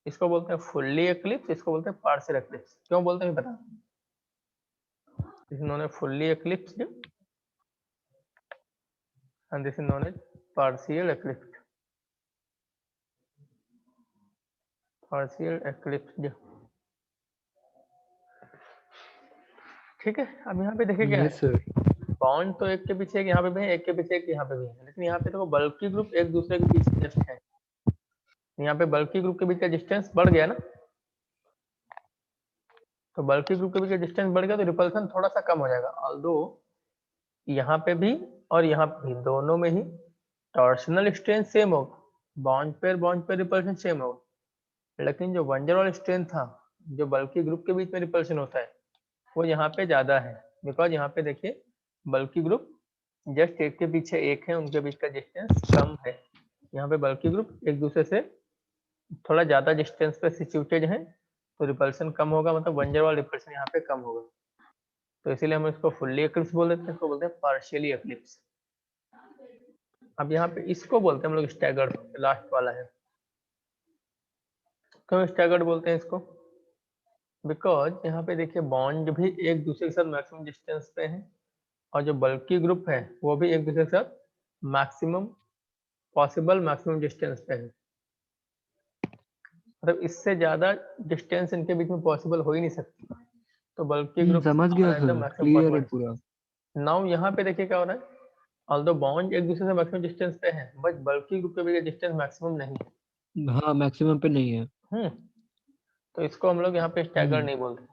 इसको बोलते हैं फुल्ली एक्लिप्स, इसको बोलते हैं पार्शियल एक्लिप्स। क्यों बोलते हैं पता, this is known as fully eclipsed and this is known as partial eclipsed, partial eclipsed. ठीक है। अब यहाँ पे देखिए क्या यस है, सर। बॉन्ड तो एक के पीछे एक यहाँ पे भी है, एक के पीछे एक यहाँ पे भी है, लेकिन यहाँ पे देखो बल्कि ग्रुप एक दूसरे के पीछे जस्ट है, यहाँ पे बल्कि ग्रुप के बीच का डिस्टेंस बढ़ गया ना, तो बल्कि ग्रुप के बीच का डिस्टेंस बढ़ गया तो रिपल्सन थोड़ा सा कम हो जाएगा। ऑल्दो यहाँ पे भी और यहाँ पे भी दोनों में ही टॉर्शनल स्ट्रेन सेम होगा, बॉन्ड पे रिपल्सन सेम होगा, लेकिन जो वन वाला स्ट्रेन था, जो बल्कि ग्रुप के बीच में रिपल्सन होता है, वो यहाँ पे ज्यादा है, बिकॉज यहाँ पे देखिए बल्कि ग्रुप जस्ट एक के पीछे एक है, उनके बीच का डिस्टेंस कम है। यहाँ पे बल्कि ग्रुप एक दूसरे से थोड़ा ज्यादा डिस्टेंस पे सिचुएटेड है, तो रिपल्सन कम होगा, मतलब वन वाला रिपल्सन यहाँ पे कम होगा, तो इसीलिए हम इसको फुल्ली एक्लिप्स बोल देते हैं, इसको बोलते हैं पार्शियली एक्लिप्स। अब यहाँ पे इसको बोलते हैं हम लोग स्टैगर्ड, लास्ट वाला है। क्यों स्टैगर्ड बोलते हैं इसको, बिकॉज यहाँ पे देखिए बॉन्ड भी एक दूसरे के साथ मैक्सिमम डिस्टेंस पे है, और जो बल्कि ग्रुप है वो भी एक दूसरे के साथ मैक्सिमम पॉसिबल मैक्सिमम डिस्टेंस पे है, मतलब इससे ज्यादा डिस्टेंस इनके बीच में पॉसिबल हो ही नहीं सकती, तो बल्कि ग्रुप समझ गया द सर, मैक्सिमम क्लियर है पॉसिबल। पूरा। नाउ यहाँ पे देखिए क्या हो रहा है, ऑल्दो बॉन्ड एक दूसरे से मैक्सिमम डिस्टेंस पे है, बट बल्कि ग्रुप के बीच डिस्टेंस मैक्सिमम नहीं है। हाँ मैक्सिमम पे नहीं है। तो इसको हम लोग यहाँ पे स्टैगर हम्म। नहीं बोलते,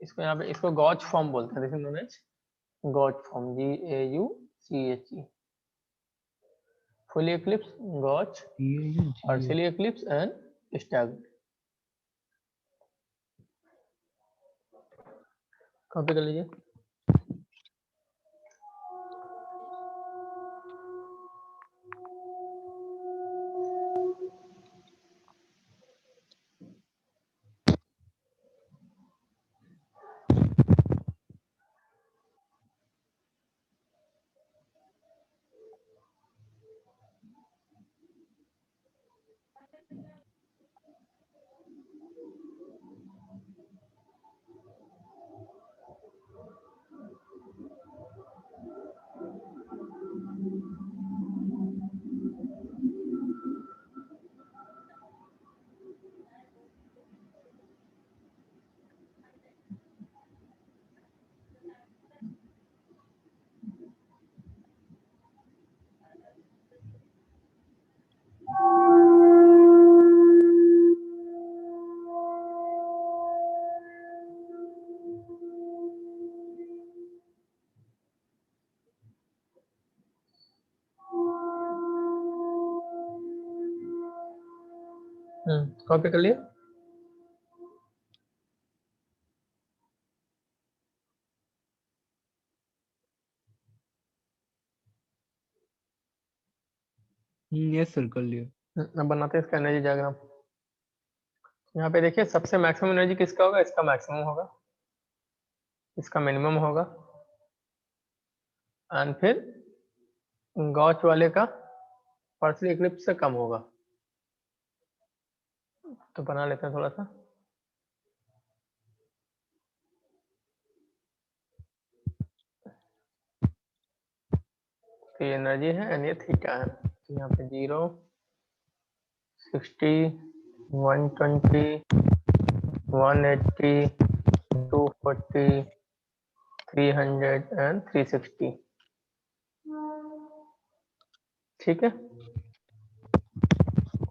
इसको यहाँ पे इसको गॉच फॉर्म बोलते हैं, this is known as gauche form, GAUCHE। fully eclipsed, gauge, ये है G partially eclipsed and staggered. Copy कर लीजिए। कॉपी कर लिए। यस सर कर लिया। अब बनाते हैं इसका एनर्जी डायग्राम। यहाँ पे देखिए सबसे मैक्सिमम एनर्जी किसका होगा, इसका मैक्सिमम होगा, इसका मिनिमम होगा, एंड फिर गॉच वाले का पार्शियल इक्लिप्स से कम होगा। तो बना लेते हैं थोड़ा सा। तो ये एनर्जी है एंड ये थीटा है। तो यहाँ पे 0, 60, 120, 180, 240, 300 एंड 360। ठीक है,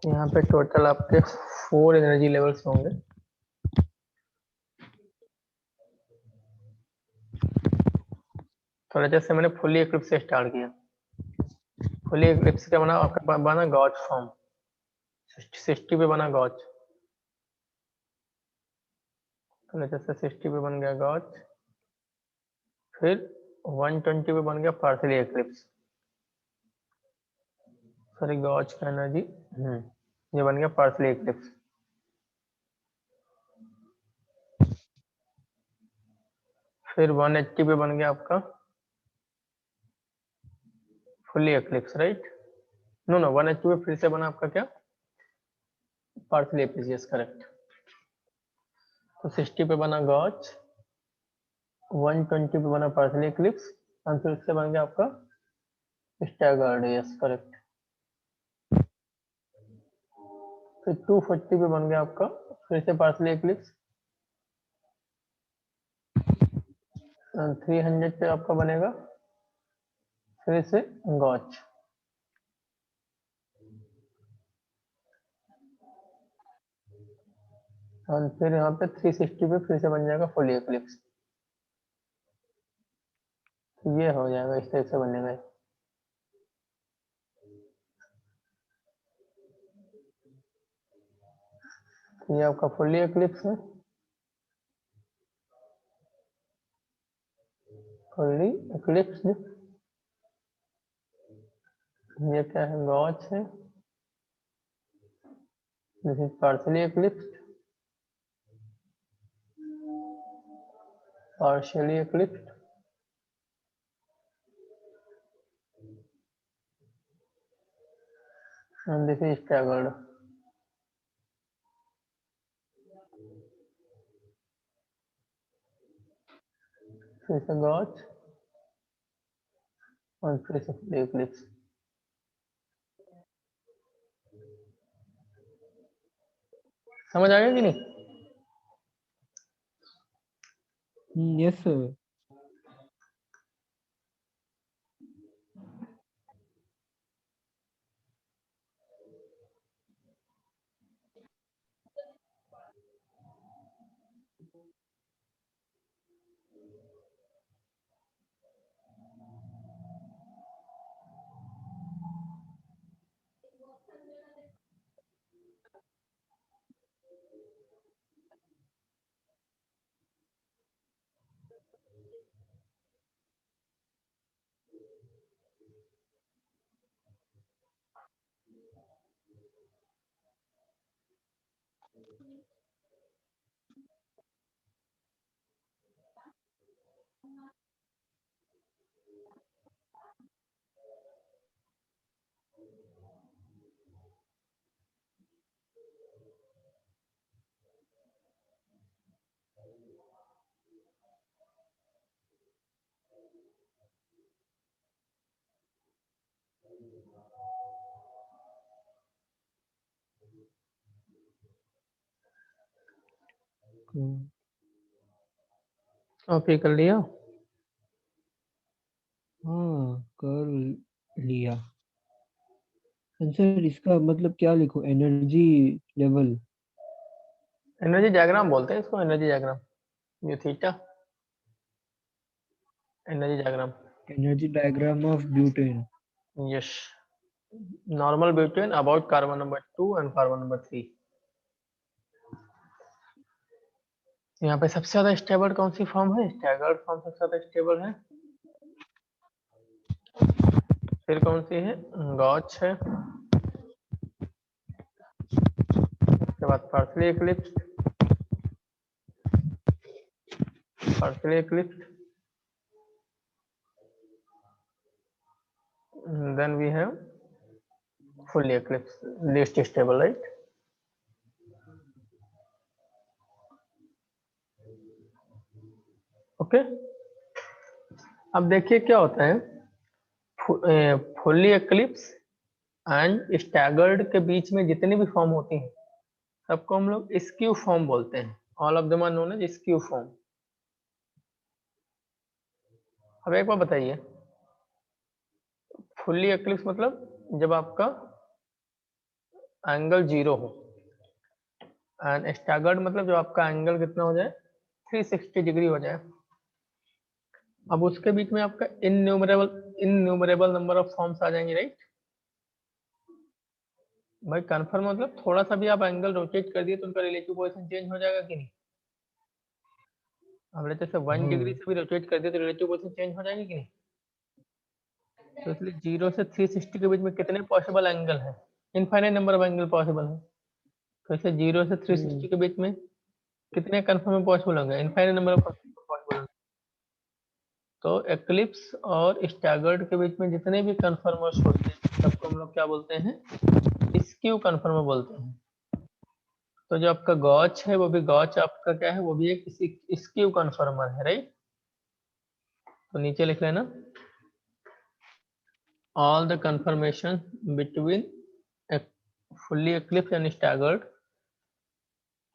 यहाँ पे टोटल आपके 4 एनर्जी लेवल्स होंगे। तो जैसे मैंने फुली इक्लिप्स से स्टार्ट किया। फुली इक्लिप्स क्या बना आपका, बना गॉच फॉर्म, 60 पे बना गॉच। तो जैसे 60 पे बन गया गॉच, फिर 120 पे बन गया पार्शियली इक्लिप्स, सॉरी गॉच का एनर्जी, ये बन गया पार्शियली इक्लिप्स। फिर 180 पे बन गया आपका fully eclipse, right? No no, 180 पे फिर से बना आपका क्या, पार्शियली इक्लिप्स, यस करेक्ट। तो 60 पे बना गॉच, 120 पे बना पार्शियली इक्लिप्स, और फिर उससे बन गया आपका स्टैगर्ड, यस करेक्ट। फिर 240 पे बन गया आपका फिर से पार्शियली इक्लिप्स, 300 पे आपका बनेगा फिर से गॉच, और फिर यहाँ पे 360 पे फिर से बन जाएगा फुली इक्लिप्स। ये हो जाएगा, इस टाइप से बनेगा। ये आपका फुली इक्लिप्स है, फुली इक्लिप्स। ये क्या है, गॉच है, this is partially eclipsed, partially eclipsed, and this is staggered. फिर से गॉच और फिर से fully eclipsed। समझ आ गया कि नहीं? Yes sir. ओके कर लिया। हाँ कर लिया। आंसर इसका मतलब क्या लिखो, एनर्जी लेवल? एनर्जी डायग्राम बोलते हैं इसको, एनर्जी डायग्राम, ये theta energy diagram. Energy diagram of butane. Yes, normal butane about carbon number 2 and carbon number 3। यहाँ पे सबसे ज्यादा स्टेबल कौन सी फॉर्म है? स्टैगर्ड फॉर्म सबसे ज्यादा स्टेबल है। फिर कौन सी है? गॉच है। उसके बाद partially eclipse, partially eclipse, then we have fully eclipse, least stable, right. Okay, अब देखिए क्या होता है, फुल्ली इक्लिप्स एंड स्टैगर्ड के बीच में जितनी भी फॉर्म होती हैं सबको हम लोग स्क्यू फॉर्म बोलते हैं। All of them are known as skew form. अब एक बार बताइए, फुल्ली इक्लिप्स मतलब जब आपका एंगल 0 हो, एंड स्टैगर्ड मतलब जब आपका एंगल कितना हो जाए, 360 डिग्री हो जाए। अब उसके बीच में आपका इनन्यूमरेबल नंबर ऑफ फॉर्म्स आ जाएंगे, राइट। भाई कन्फर्म मतलब थोड़ा सा भी आप एंगल रोटेट कर दिए तो उनका रिलेटिव पोजीशन चेंज हो जाएगा कि नहीं? अब लेते से 1 डिग्री से भी रोटेट कर दिए तो रिलेटिव पोजीशन चेंज हो जाएगी कि नहीं? तो इसलिए 0 से 360 के बीच में कितने पॉसिबल एंगल है? Infinite number of angle possible है। तो इसे 0 से 360 के बीच में कितने कन्फर्म पॉसिबल होंगे? इनफाइनाइट नंबर ऑफ पॉसिबल होंगे। तो एक्लिप्स और स्टैगर्ड के बीच में जितने भी कन्फर्मर्स होते हैं सबको हम लोग क्या बोलते हैं? स्क्यू कन्फर्मर बोलते हैं। तो जो आपका गॉच है वो भी गॉच आपका क्या है? वो भी एक स्क्यू कन्फर्मर है, राइट। तो नीचे लिख लेना, all the confirmation between a fully eclipsed and staggered,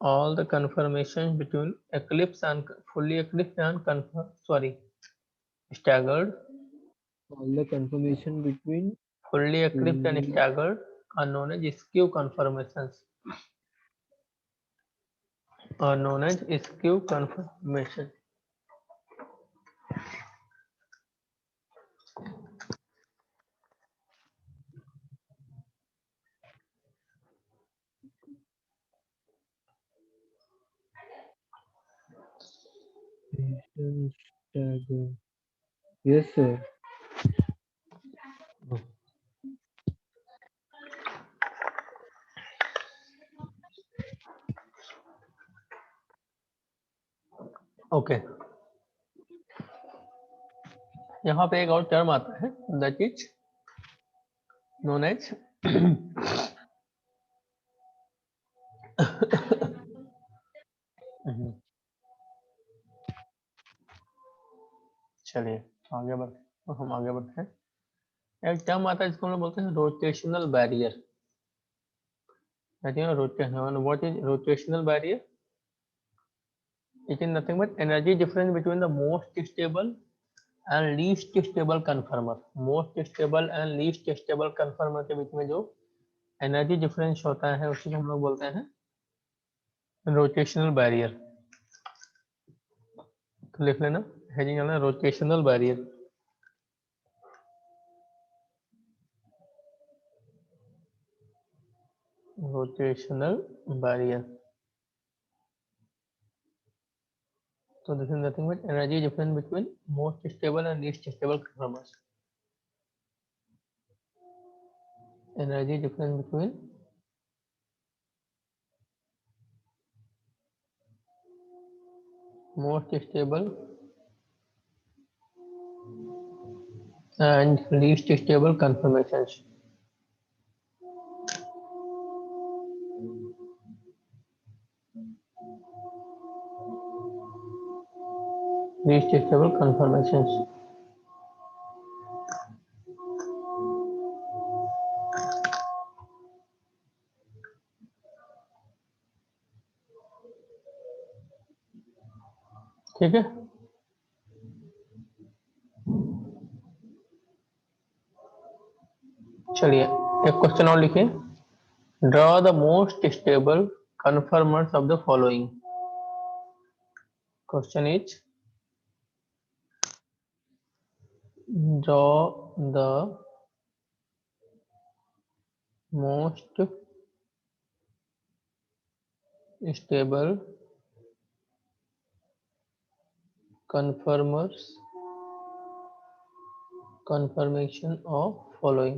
all the confirmation between eclipse and fully eclipsed and staggered, all the confirmation between fully eclipsed and staggered are known as skew confirmations, are known as skew confirmation. stagger. Yes sir. Okay, यहाँ पे एक और term आता है that is known as चलिए आगे बढ़ते, तो हम आगे बढ़ते हैं। एक टर्म आता है जिसको हम लोग बोलते हैं rotational barrier. What is rotational barrier? It is nothing but energy difference between the most stable and least stable conformer. Most stable and least stable conformer के बीच में जो एनर्जी डिफरेंस होता है उसी को हम लोग बोलते हैं रोटेशनल बैरियर। तो लिख लेना, हेडिंग डालना rotational barrier. Rotational barrier, so this is nothing but energy difference between most stable and least stable conformers. Energy difference between most stable and least stable conformations. Least stable conformations. ठीक है, चलिए एक question और लिखिए। Draw the most stable conformers of the following. Question is draw the most stable conformation of following।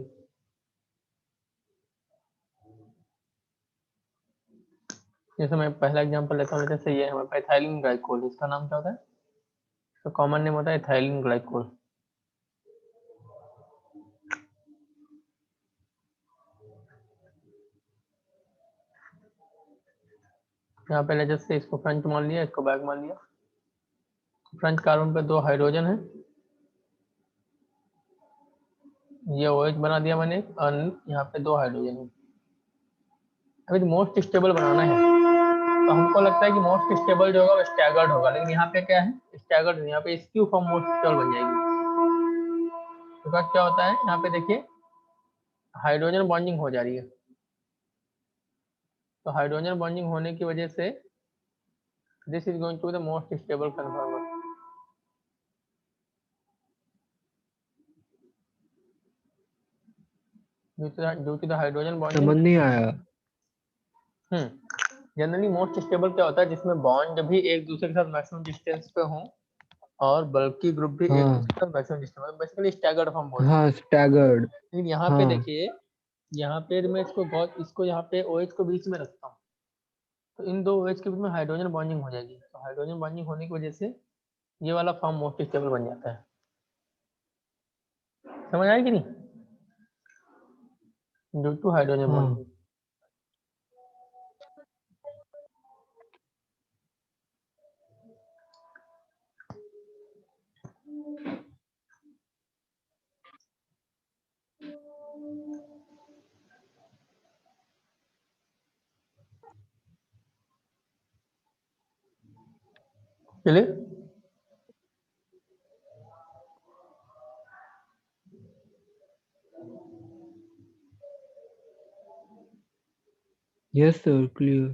जैसे मैं पहला example लेता हूँ, जैसे ये हमारे एथाइलिन ग्लाइकोल, इसका नाम क्या होता है? इसका कॉमन नेम होता है एथाइलिन ग्लाइकोल। यहाँ पहले जैसे इसको फ्रंट मान लिया, इसको बैक मान लिया। फ्रंट कार्बन पे 2 हाइड्रोजन है, ये OH बना दिया मैंने, और यहाँ पे 2 हाइड्रोजन है। अभी मोस्ट स्टेबल बनाना है, तो हमको लगता है कि मोस्ट स्टेबल जो होगा वो स्टैगर्ड होगा, लेकिन यहाँ पे क्या है, स्टैगर्ड, यहाँ पे स्क्यू फॉर्म मोस्ट स्टेबल बन जाएगी। तो क्या होता है, यहाँ पे देखिए हाइड्रोजन बॉन्डिंग हो जा रही है, तो हाइड्रोजन बॉन्डिंग होने की वजह से this is going to the most stable conformer. Due to the hydrogen समझ बॉन्डिंग। नहीं आया। जनरली मोस्ट स्टेबल क्या होता है, जिसमें बॉन्ड भी एक दूसरे के साथ मैक्सिमम डिस्टेंस पे हो और बल्कि ग्रुप भी एक हाँ दूसरे के साथ maximum distance, basically staggered form बोलते हैं। हाँ, स्टैगर्ड। लेकिन यहाँ पे हाँ देखिए, यहाँ पे मैं इसको यहाँ पे OH को बीच में रखता हूँ, तो इन 2 OH के बीच में हाइड्रोजन बॉन्डिंग हो जाएगी, तो हाइड्रोजन बॉन्डिंग होने की वजह से ये वाला फॉर्म मोस्ट स्टेबल बन जाता है। समझ आया कि नहीं? ड्यू टू हाइड्रोजन हाँ। बॉन्डिंग। चलिए यस सर, क्लियर।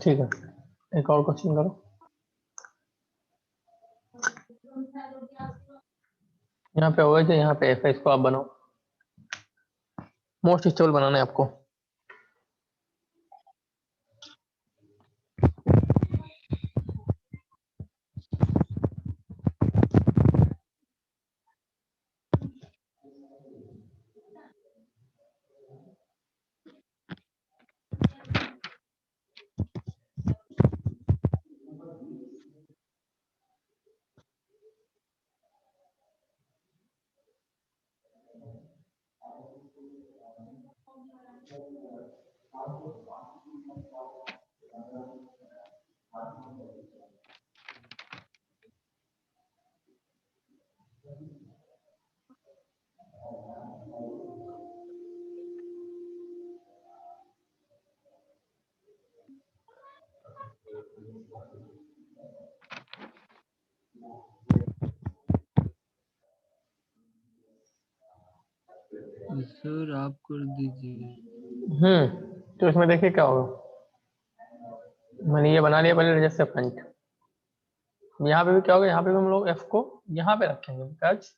ठीक है, एक और क्वेश्चन करो। यहाँ पे OH है, यहाँ पे F है, इसको आप बनाओ। मोस्ट स्टेबल बनाना है आपको। सर आप कर दीजिए। तो इसमें देखिए क्या होगा, मैंने ये बना लिया पहले जैसे फ्रंट। यहाँ पे भी क्या होगा, यहाँ पे भी हम लोग F को यहाँ पे रखेंगे, बिकॉज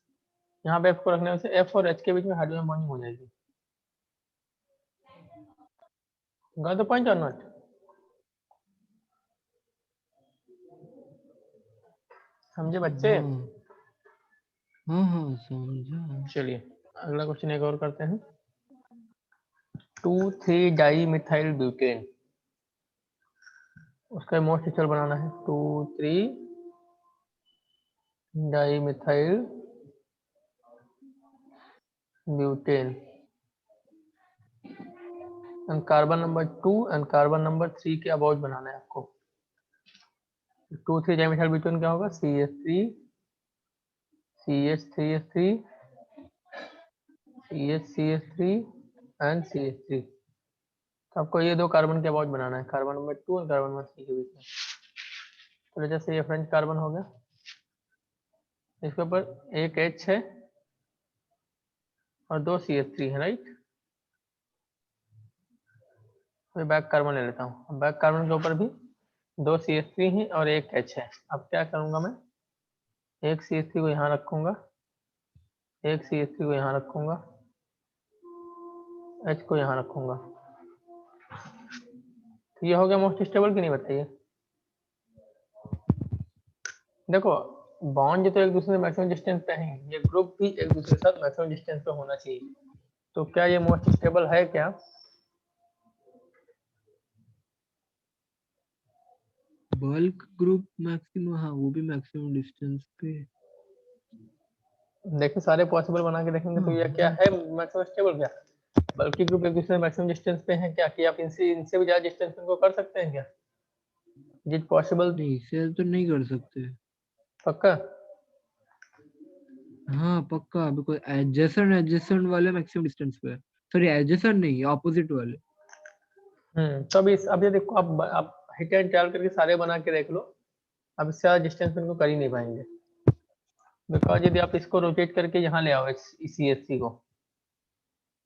यहाँ पे F को रखने से F और H के बीच में हाइड्रोजन बॉन्डिंग हो जाएगी। गॉट द पॉइंट और नॉट? समझे बच्चे? हाँ हाँ हाँ, समझा। चलिए अगला क्वेश्चन एक और करते हैं। 2,3 डाई मिथाइल ब्यूटेन, उसका मोस्ट स्टेबल बनाना है। 2,3 dimethyl butane and carbon number 2 and carbon number 3 के अबाउट बनाना है आपको। 2,3 डाईमिथाइल ब्यूटेन क्या होगा? CH3 CH3H3 CH3 and CH3। तो आपको ये दो कार्बन के अबाउट बनाना है, कार्बन नंबर 2 और कार्बन नंबर 3 के बीच में। तो जैसे ये फ्रेंच कार्बन हो गया, इसके ऊपर एक H है और दो CH3 है, राइट। तो बैक कार्बन ले लेता हूँ। बैक कार्बन के ऊपर भी दो CH3 है और एक H है। अब क्या करूंगा मैं, एक CH3 को यहाँ रखूंगा, एक CH3 को यहाँ रखूंगा, H को यहाँ रखूंगा। तो ये हो गया मोस्ट स्टेबल कि नहीं, बताइए। देखो बॉन्ड तो एक दूसरे से मैक्सिमम डिस्टेंस पे है, ये ग्रुप भी एक दूसरे के साथ मैक्सिमम डिस्टेंस पे होना चाहिए। तो क्या ये मोस्ट स्टेबल है क्या? बल्क ग्रुप मैक्सिमम, हाँ वो भी मैक्सिमम डिस्टेंस पे। देखिए सारे पॉसिबल बना के देखेंगे तो ये क्या हाँ, है मैक्सिमम स्टेबल क्या? बल्कि ग्रुप एक दूसरे से मैक्सिमम डिस्टेंस पे है क्या, कि आप इनसे इनसे भी ज्यादा डिस्टेंस इनको कर सकते हैं क्या? जिट पॉसिबल। नहीं इससे तो नहीं कर सकते। पक्का? हाँ पक्का, बिकॉज एडजेसेंट एडजेसेंट वाले मैक्सिमम डिस्टेंस पे, सॉरी एडजेसेंट नहीं, ऑपोजिट वाले। तो अब ये देखो, आप हिट एंड ट्रायल करके सारे बना के देख लो, अब इससे ज्यादा डिस्टेंस इनको कर ही नहीं पाएंगे। बिकॉज यदि आप इसको रोटेट करके यहाँ ले आओ CH3 को,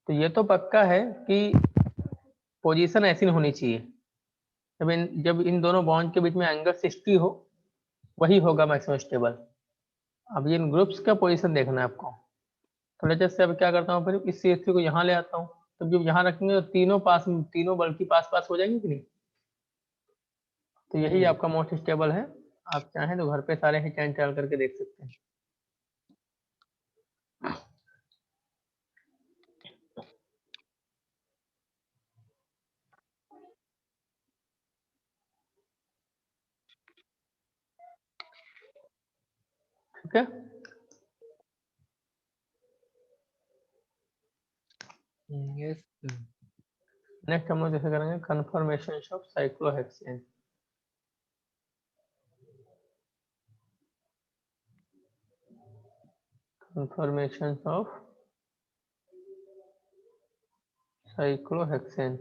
तो ये तो पक्का है कि पोजीशन ऐसी नहीं होनी चाहिए। जब इन दोनों बॉन्ड के बीच में एंगल 60 हो, वही होगा मैक्सिमम स्टेबल। अब ये इन ग्रुप्स का पोजीशन देखना है आपको। तो लेट्स से अब क्या करता हूँ, फिर इस CH3 को यहाँ ले आता हूँ। तो जब यहाँ रखेंगे तो तीनों बल्कि पास पास हो जाएंगे कि नहीं। तो यही आपका मोस्ट स्टेबल है। आप चाहें तो घर पे सारे हिट एंड ट्रायल करके देख सकते हैं। ठीक है। Yes sir. नेक्स्ट हम लोग जैसे करेंगे confirmation of cyclohexane. Confirmation of cyclohexane.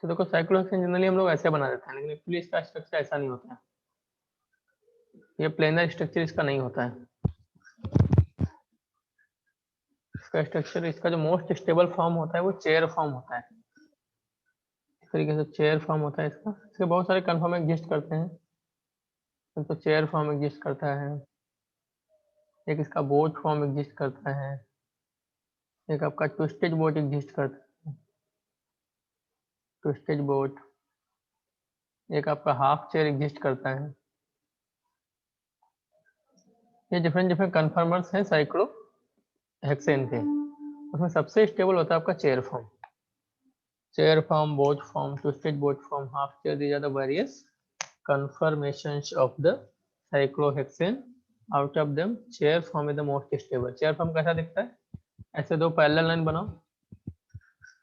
तो देखो साइक्लोहेक्सेन जनरली हम लोग ऐसे बना देते हैं, लेकिन एक्चुअली इसका स्ट्रक्चर ऐसा नहीं होता है। ये प्लेनर स्ट्रक्चर इसका नहीं होता है। इसका स्ट्रक्चर, इसका जो मोस्ट स्टेबल फॉर्म होता है वो चेयर फॉर्म होता है। इस तरीके से चेयर फॉर्म होता है इसका। इसके बहुत सारे कन्फर्म एग्जिस्ट करते हैं। तो चेयर फॉर्म एग्जिस्ट करता है, एक इसका बोट फॉर्म एग्जिस्ट करता है, एक आपका ट्विस्टेड बोट एग्जिस्ट करता है, ट्विस्टेड बोट। एक आपका हाफ चेयर एग्जिस्ट करता है। ये डिफरेंट डिफरेंट कन्फर्मर्स हैं साइक्लो हेक्सेन के। उसमें सबसे स्टेबल होता है आपका chair form. Chair form, boat form, twisted boat form, half chair, these are the various conformations of the cyclohexane. Out of them chair form is the most stable. chair form कैसा दिखता है, ऐसे दो parallel line बनाओ,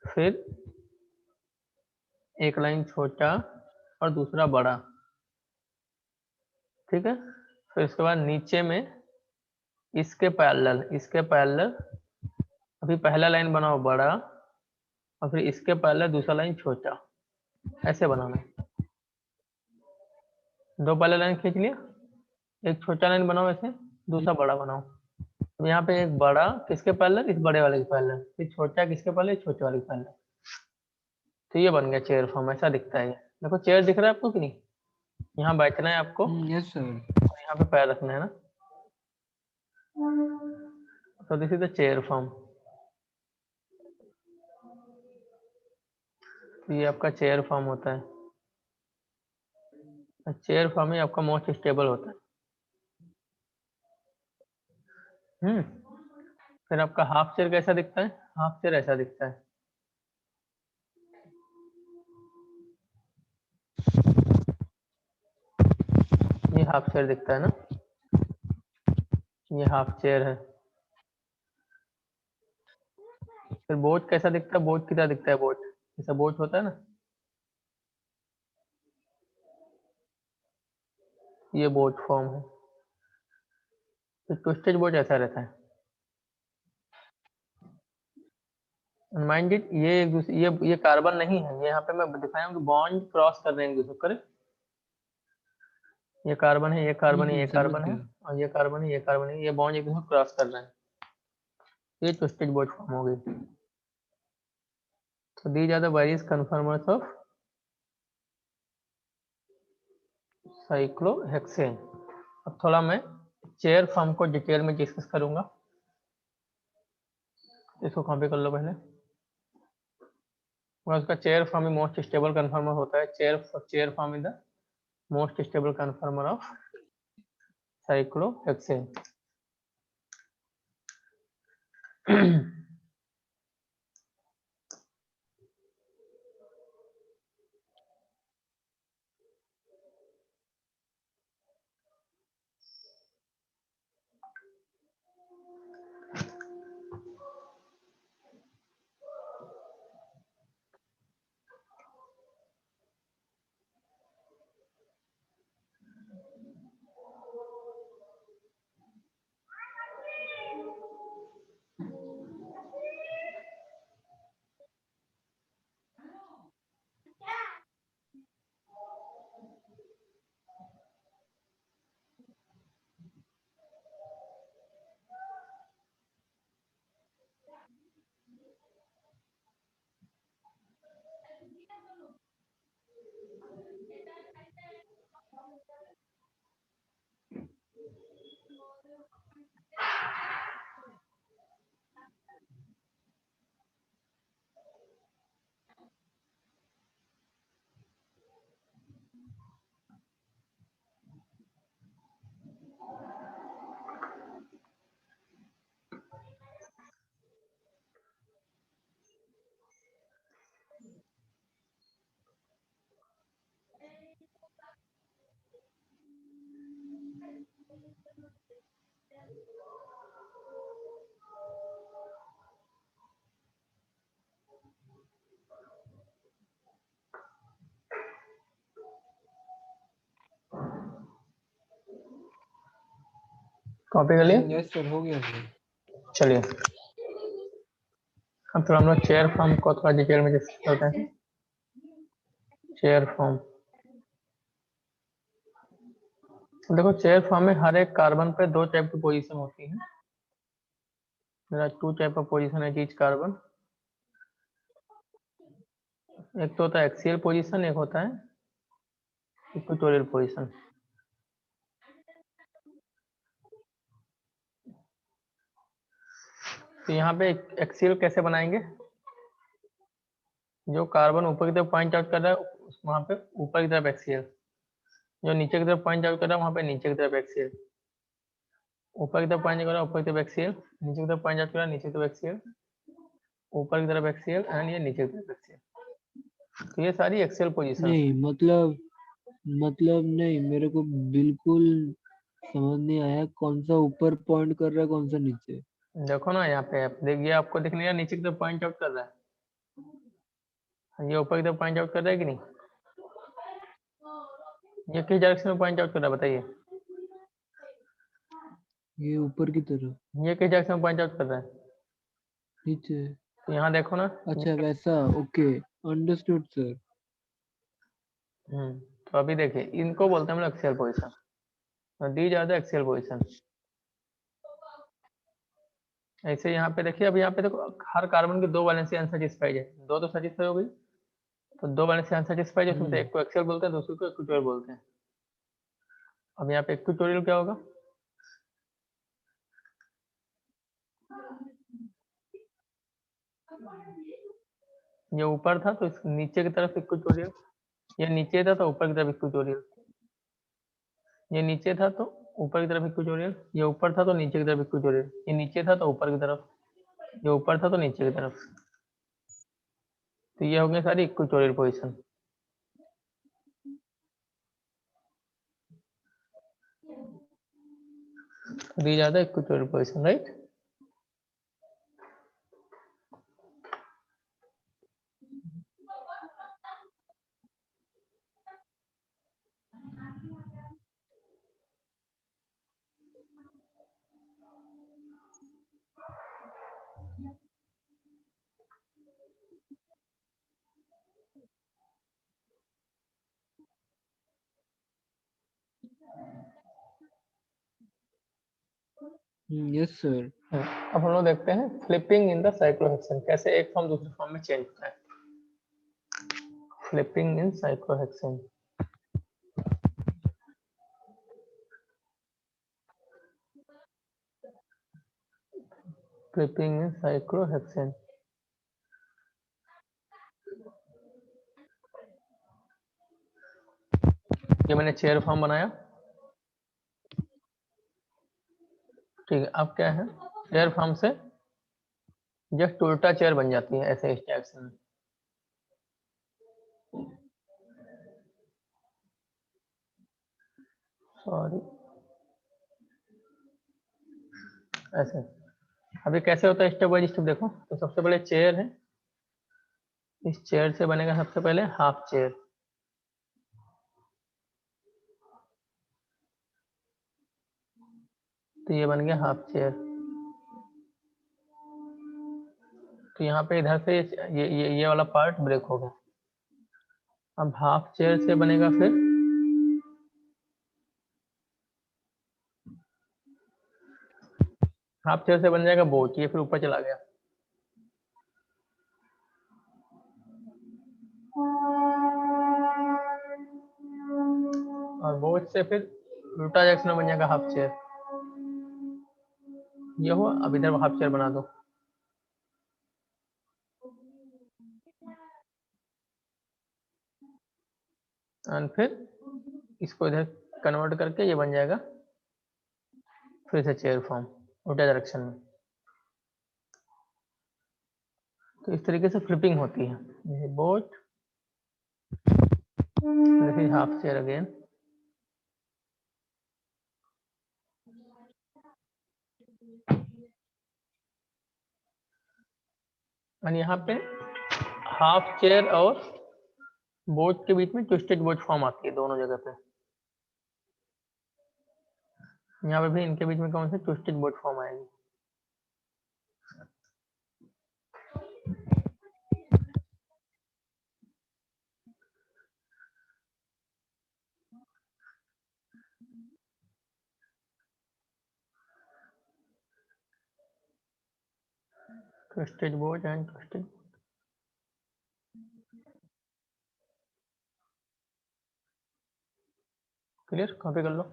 फिर एक line छोटा और दूसरा बड़ा, ठीक है। फिर उसके बाद नीचे में इसके पैरेलल अभी पहला लाइन बनाओ बड़ा, और फिर इसके पैरेलल दूसरा लाइन छोटा, ऐसे बनाना है। दो पैरेलल लाइन खींच लिया, एक छोटा लाइन बनाओ ऐसे, दूसरा बड़ा बनाओ। अब यहाँ पे एक बड़ा किसके पैरेलल, इस बड़े वाले के पैरेलल, फिर छोटा किसके पैरेलल, छोटे वाले के पैरेलल। तो ये बन गया चेयर फॉर्म, ऐसा दिखता है ये। देखो चेयर दिख रहा है आपको कि नहीं, यहाँ बैठना है आपको यस सर। और यहाँ पे पैर रखना है ना। तो this is the chair form. तो ये आपका चेयर फॉर्म होता है। चेयर फॉर्म ही आपका मोस्ट स्टेबल होता है। हम्म। फिर आपका हाफ चेयर कैसा दिखता है, हाफ चेयर ऐसा दिखता है। ये हाफ चेयर दिखता है ना, ये हाफ चेयर है। फिर बोट कैसा दिखता है, बोट कितना दिखता है, बोट जैसा बोट होता है ना, ये बोट फॉर्म है। तो ट्विस्टेड बोट ऐसा रहता है। माइंड इट, ये एक दूसरे, ये कार्बन नहीं है, ये यहाँ पे मैं दिखाया हूँ कि बॉन्ड क्रॉस कर रहे हैं एक दूसरे को, करेक्ट। ये कार्बन है, ये कार्बन है, ये समझ कार्बन है, गया। और ये कार्बन है, ये कार्बन है, ये बॉन्ड एक दूसरे को क्रॉस कर रहे हैं, ये ट्विस्टेड बोट फॉर्म हो गई। तो these are the various conformers of cyclohexane. अब थोड़ा मैं चेयर फॉर्म को डिटेल में डिस्कस करूंगा, इसको कॉपी कर लो पहले। और उसका चेयर फॉर्म ही मोस्ट स्टेबल कन्फर्मर होता है। Chair form is the most stable conformer of cyclohexane. Copy कर लिए? यस सर, हो गया सर। चलिए अब थोड़ा हम लोग चेयर फॉर्म को थोड़ा डिटेल में डिस्कस करते हैं। चेयर फॉर्म, देखो चेयर फॉर्म में हर एक कार्बन पे दो टाइप की पोजीशन होती है। मेरा टू टाइप ऑफ पोजीशन है ईच कार्बन। एक तो होता है एक्सियल पोजीशन, एक होता है इक्वेटोरियल पोजीशन। तो यहाँ पे एक्सियल कैसे बनाएंगे, जो कार्बन ऊपर की तरफ पॉइंट आउट कर रहा है वहां पे ऊपर की तरफ एक्सियल, जो नीचे की तरफ पॉइंट आउट कर रहा है वहां पे नीचे की तरफ एक्सियल। ऊपर की तरफ पॉइंट कर रहा है ऊपर की तरफ एक्सियल, नीचे की तरफ पॉइंट आउट कर रहा है नीचे की तरफ एक्सियल, ऊपर की तरफ एक्सियल एंड ये नीचे की तरफ एक्सियल। तो ये सारी एक्सियल पोजीशंस नहीं हैं। मतलब नहीं, मेरे को बिल्कुल समझ नहीं आया कौन सा ऊपर पॉइंट कर रहा है, कौन सा नीचे। देखो ना यहाँ पे, आप देखिए आपको दिख नहीं रहा नीचे की तरफ पॉइंट आउट कर रहा है, ये ऊपर की तरफ पॉइंट आउट कर रहा है कि नहीं, ये किस डायरेक्शन में पॉइंट आउट कर रहा है बताइए, ये ऊपर की तरफ, ये किस डायरेक्शन में पॉइंट आउट कर रहा है। नीचे। तो यहाँ देखो ना। अच्छा वैसा, ओके, अंडरस्टूड सर। तो अभी देखिए इनको बोलते हैं हम लोग axial position, these are the axial position. ऐसे यहाँ पे देखिए, अब यहाँ पे देखो हर कार्बन की दो वैलेंसी अनसैटिस्फाइड है, दो तो सेटिस्फाई हो गई, तो दो वैलेंसी अनसैटिस्फाइड है, उसमें से एक को एक्सियल बोलते हैं, दूसरे को इक्वेटोरियल बोलते हैं। अब यहाँ पे इक्वेटोरियल क्या होगा, ये ऊपर था तो इस नीचे की तरफ इक्वेटोरियल, ये नीचे था तो ऊपर की तरफ इक्वेटोरियल, ये नीचे था तो ऊपर की तरफ इक्वेटोरियल, ये ऊपर था तो नीचे की तरफ इक्वेटोरियल, ये नीचे था तो ऊपर की तरफ, ये ऊपर था तो नीचे की तरफ। तो ये हो गई सारी equatorial position. these are the equatorial position, right? Yes sir. अब हम लोग देखते हैं फ्लिपिंग इन द साइक्लोहेक्सेन, कैसे एक फॉर्म दूसरे फॉर्म में चेंज होता है। फ्लिपिंग इन साइक्लोहेक्सेन, फ्लिपिंग इन साइक्लोहेक्सेन। ये मैंने चेयर फॉर्म बनाया, ठीक है। अब क्या है, चेयर फॉर्म से जस्ट उल्टा चेयर बन जाती है ऐसे इस टाइप से। सॉरी, ऐसे। अभी कैसे होता है स्टेप बाय स्टेप देखो। तो सबसे पहले चेयर है, इस चेयर से बनेगा सबसे पहले हाफ चेयर, तो ये बन गया हाफ चेयर। तो यहाँ पे इधर से ये वाला पार्ट ब्रेक हो गया। अब हाफ चेयर से बनेगा, फिर हाफ चेयर से बन जाएगा बोट, ये फिर ऊपर चला गया। और बोट से फिर उल्टा डायरेक्शन में बन जाएगा हाफ चेयर, ये हुआ। अब इधर हाफ चेयर बना दो, और फिर इसको इधर कन्वर्ट करके ये बन जाएगा फिर से चेयर फॉर्म उल्टा डायरेक्शन में। तो इस तरीके से फ्लिपिंग होती है। ये बोट, फिर हाफ चेयर अगेन। और यहाँ पे हाफ चेयर और बोट के बीच में ट्विस्टेड बोट फॉर्म आती है दोनों जगह पे। यहाँ पे भी इनके बीच में कौन सी ट्विस्टेड बोट फॉर्म आएगी। Twisted boat and twisted, clear, copy कर लो।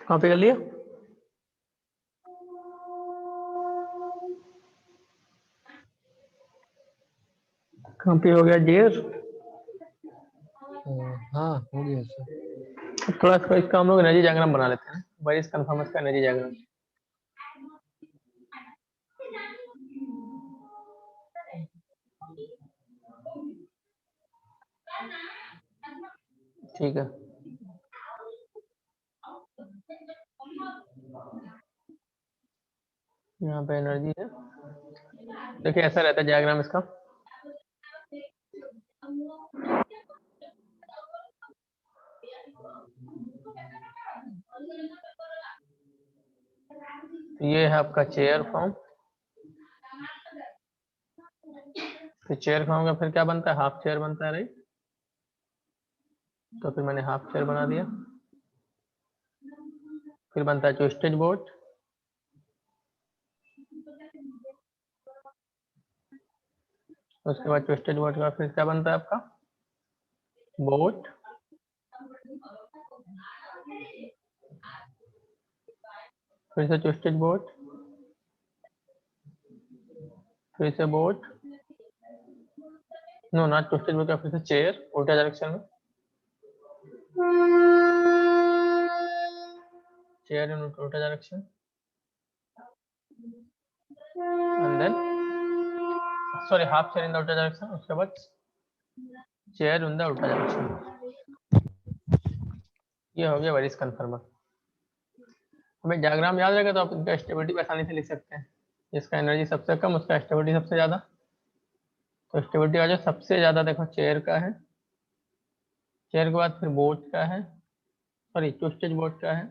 कॉपी कर लिया? कॉपी हो गया डियर? हाँ हो गया सर। थोड़ा सा इसका हम लोग एनर्जी डायग्राम बना लेते हैं, वेरी कन्फर्म का एनर्जी डायग्राम। ठीक है, यहाँ पे एनर्जी है। देखिए ऐसा रहता है डायग्राम इसका। ये है आपका चेयर फॉर्म, फिर चेयर फॉर्म का फिर क्या बनता है, हाफ चेयर बनता है, राइट? तो फिर मैंने हाफ चेयर बना दिया। फिर बनता है ट्विस्टेड बोट, उसके बाद ट्विस्टेड बोट का फिर क्या बनता है आपका, बोट। फिर से ट्विस्टेड बोट, फिर से boat, no not twisted boat का फिर से चेयर उल्टा डायरेक्शन में, चेयर इन उल्टा direction, and then sorry half chair in the उल्टा डायरेक्शन, उसके बाद चेयर इन द उल्टा डायरेक्शन। ये हो गया वेरिस कन्फर्मर। हमें डायग्राम याद रहेगा तो आप इनका स्टेबिलिटी आसानी से लिख सकते हैं। जिसका एनर्जी सबसे कम उसका स्टेबिलिटी सबसे ज़्यादा। तो स्टेबिलिटी का जो सबसे ज़्यादा देखो चेयर का है, चेयर के बाद फिर बोट का है, सॉरी ट्विस्टेड बोट का है,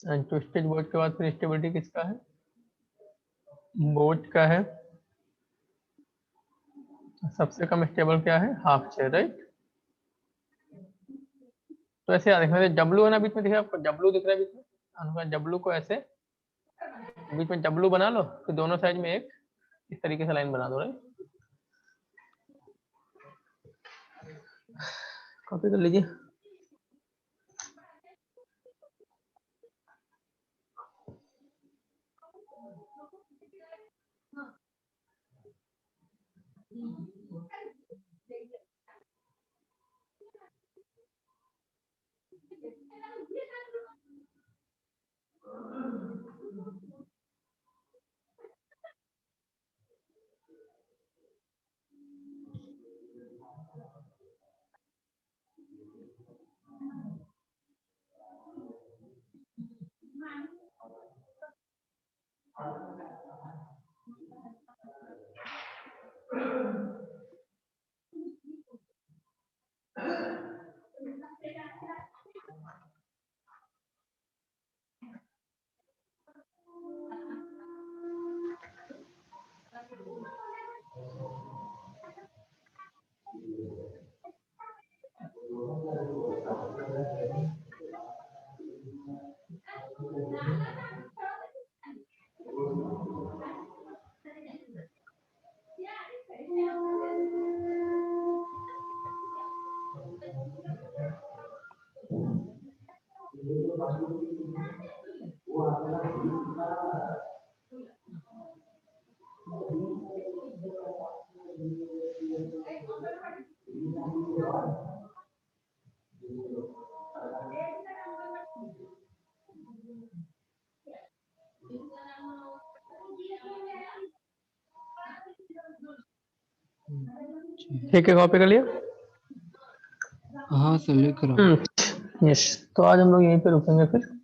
एंड ट्विस्टेड बोट के बाद फिर स्टेबिलिटी किसका है, बोट का है। सबसे कम स्टेबल क्या है, हाफ चेयर, राइट? तो ऐसे याद रखना, डब्लू है ना बीच में, देखिए आपको डब्लू दिख रहा है बीच में, डब्लू को ऐसे बीच में डब्लू बना लो, फिर दोनों साइड में एक इस तरीके से लाइन बना दो, राइट? कॉपी कर लीजिए। ठीक है, कॉपी कर लिया? हाँ सर लिख रहा हूँ। यस, तो आज हम लोग यहीं पे रुकेंगे फिर।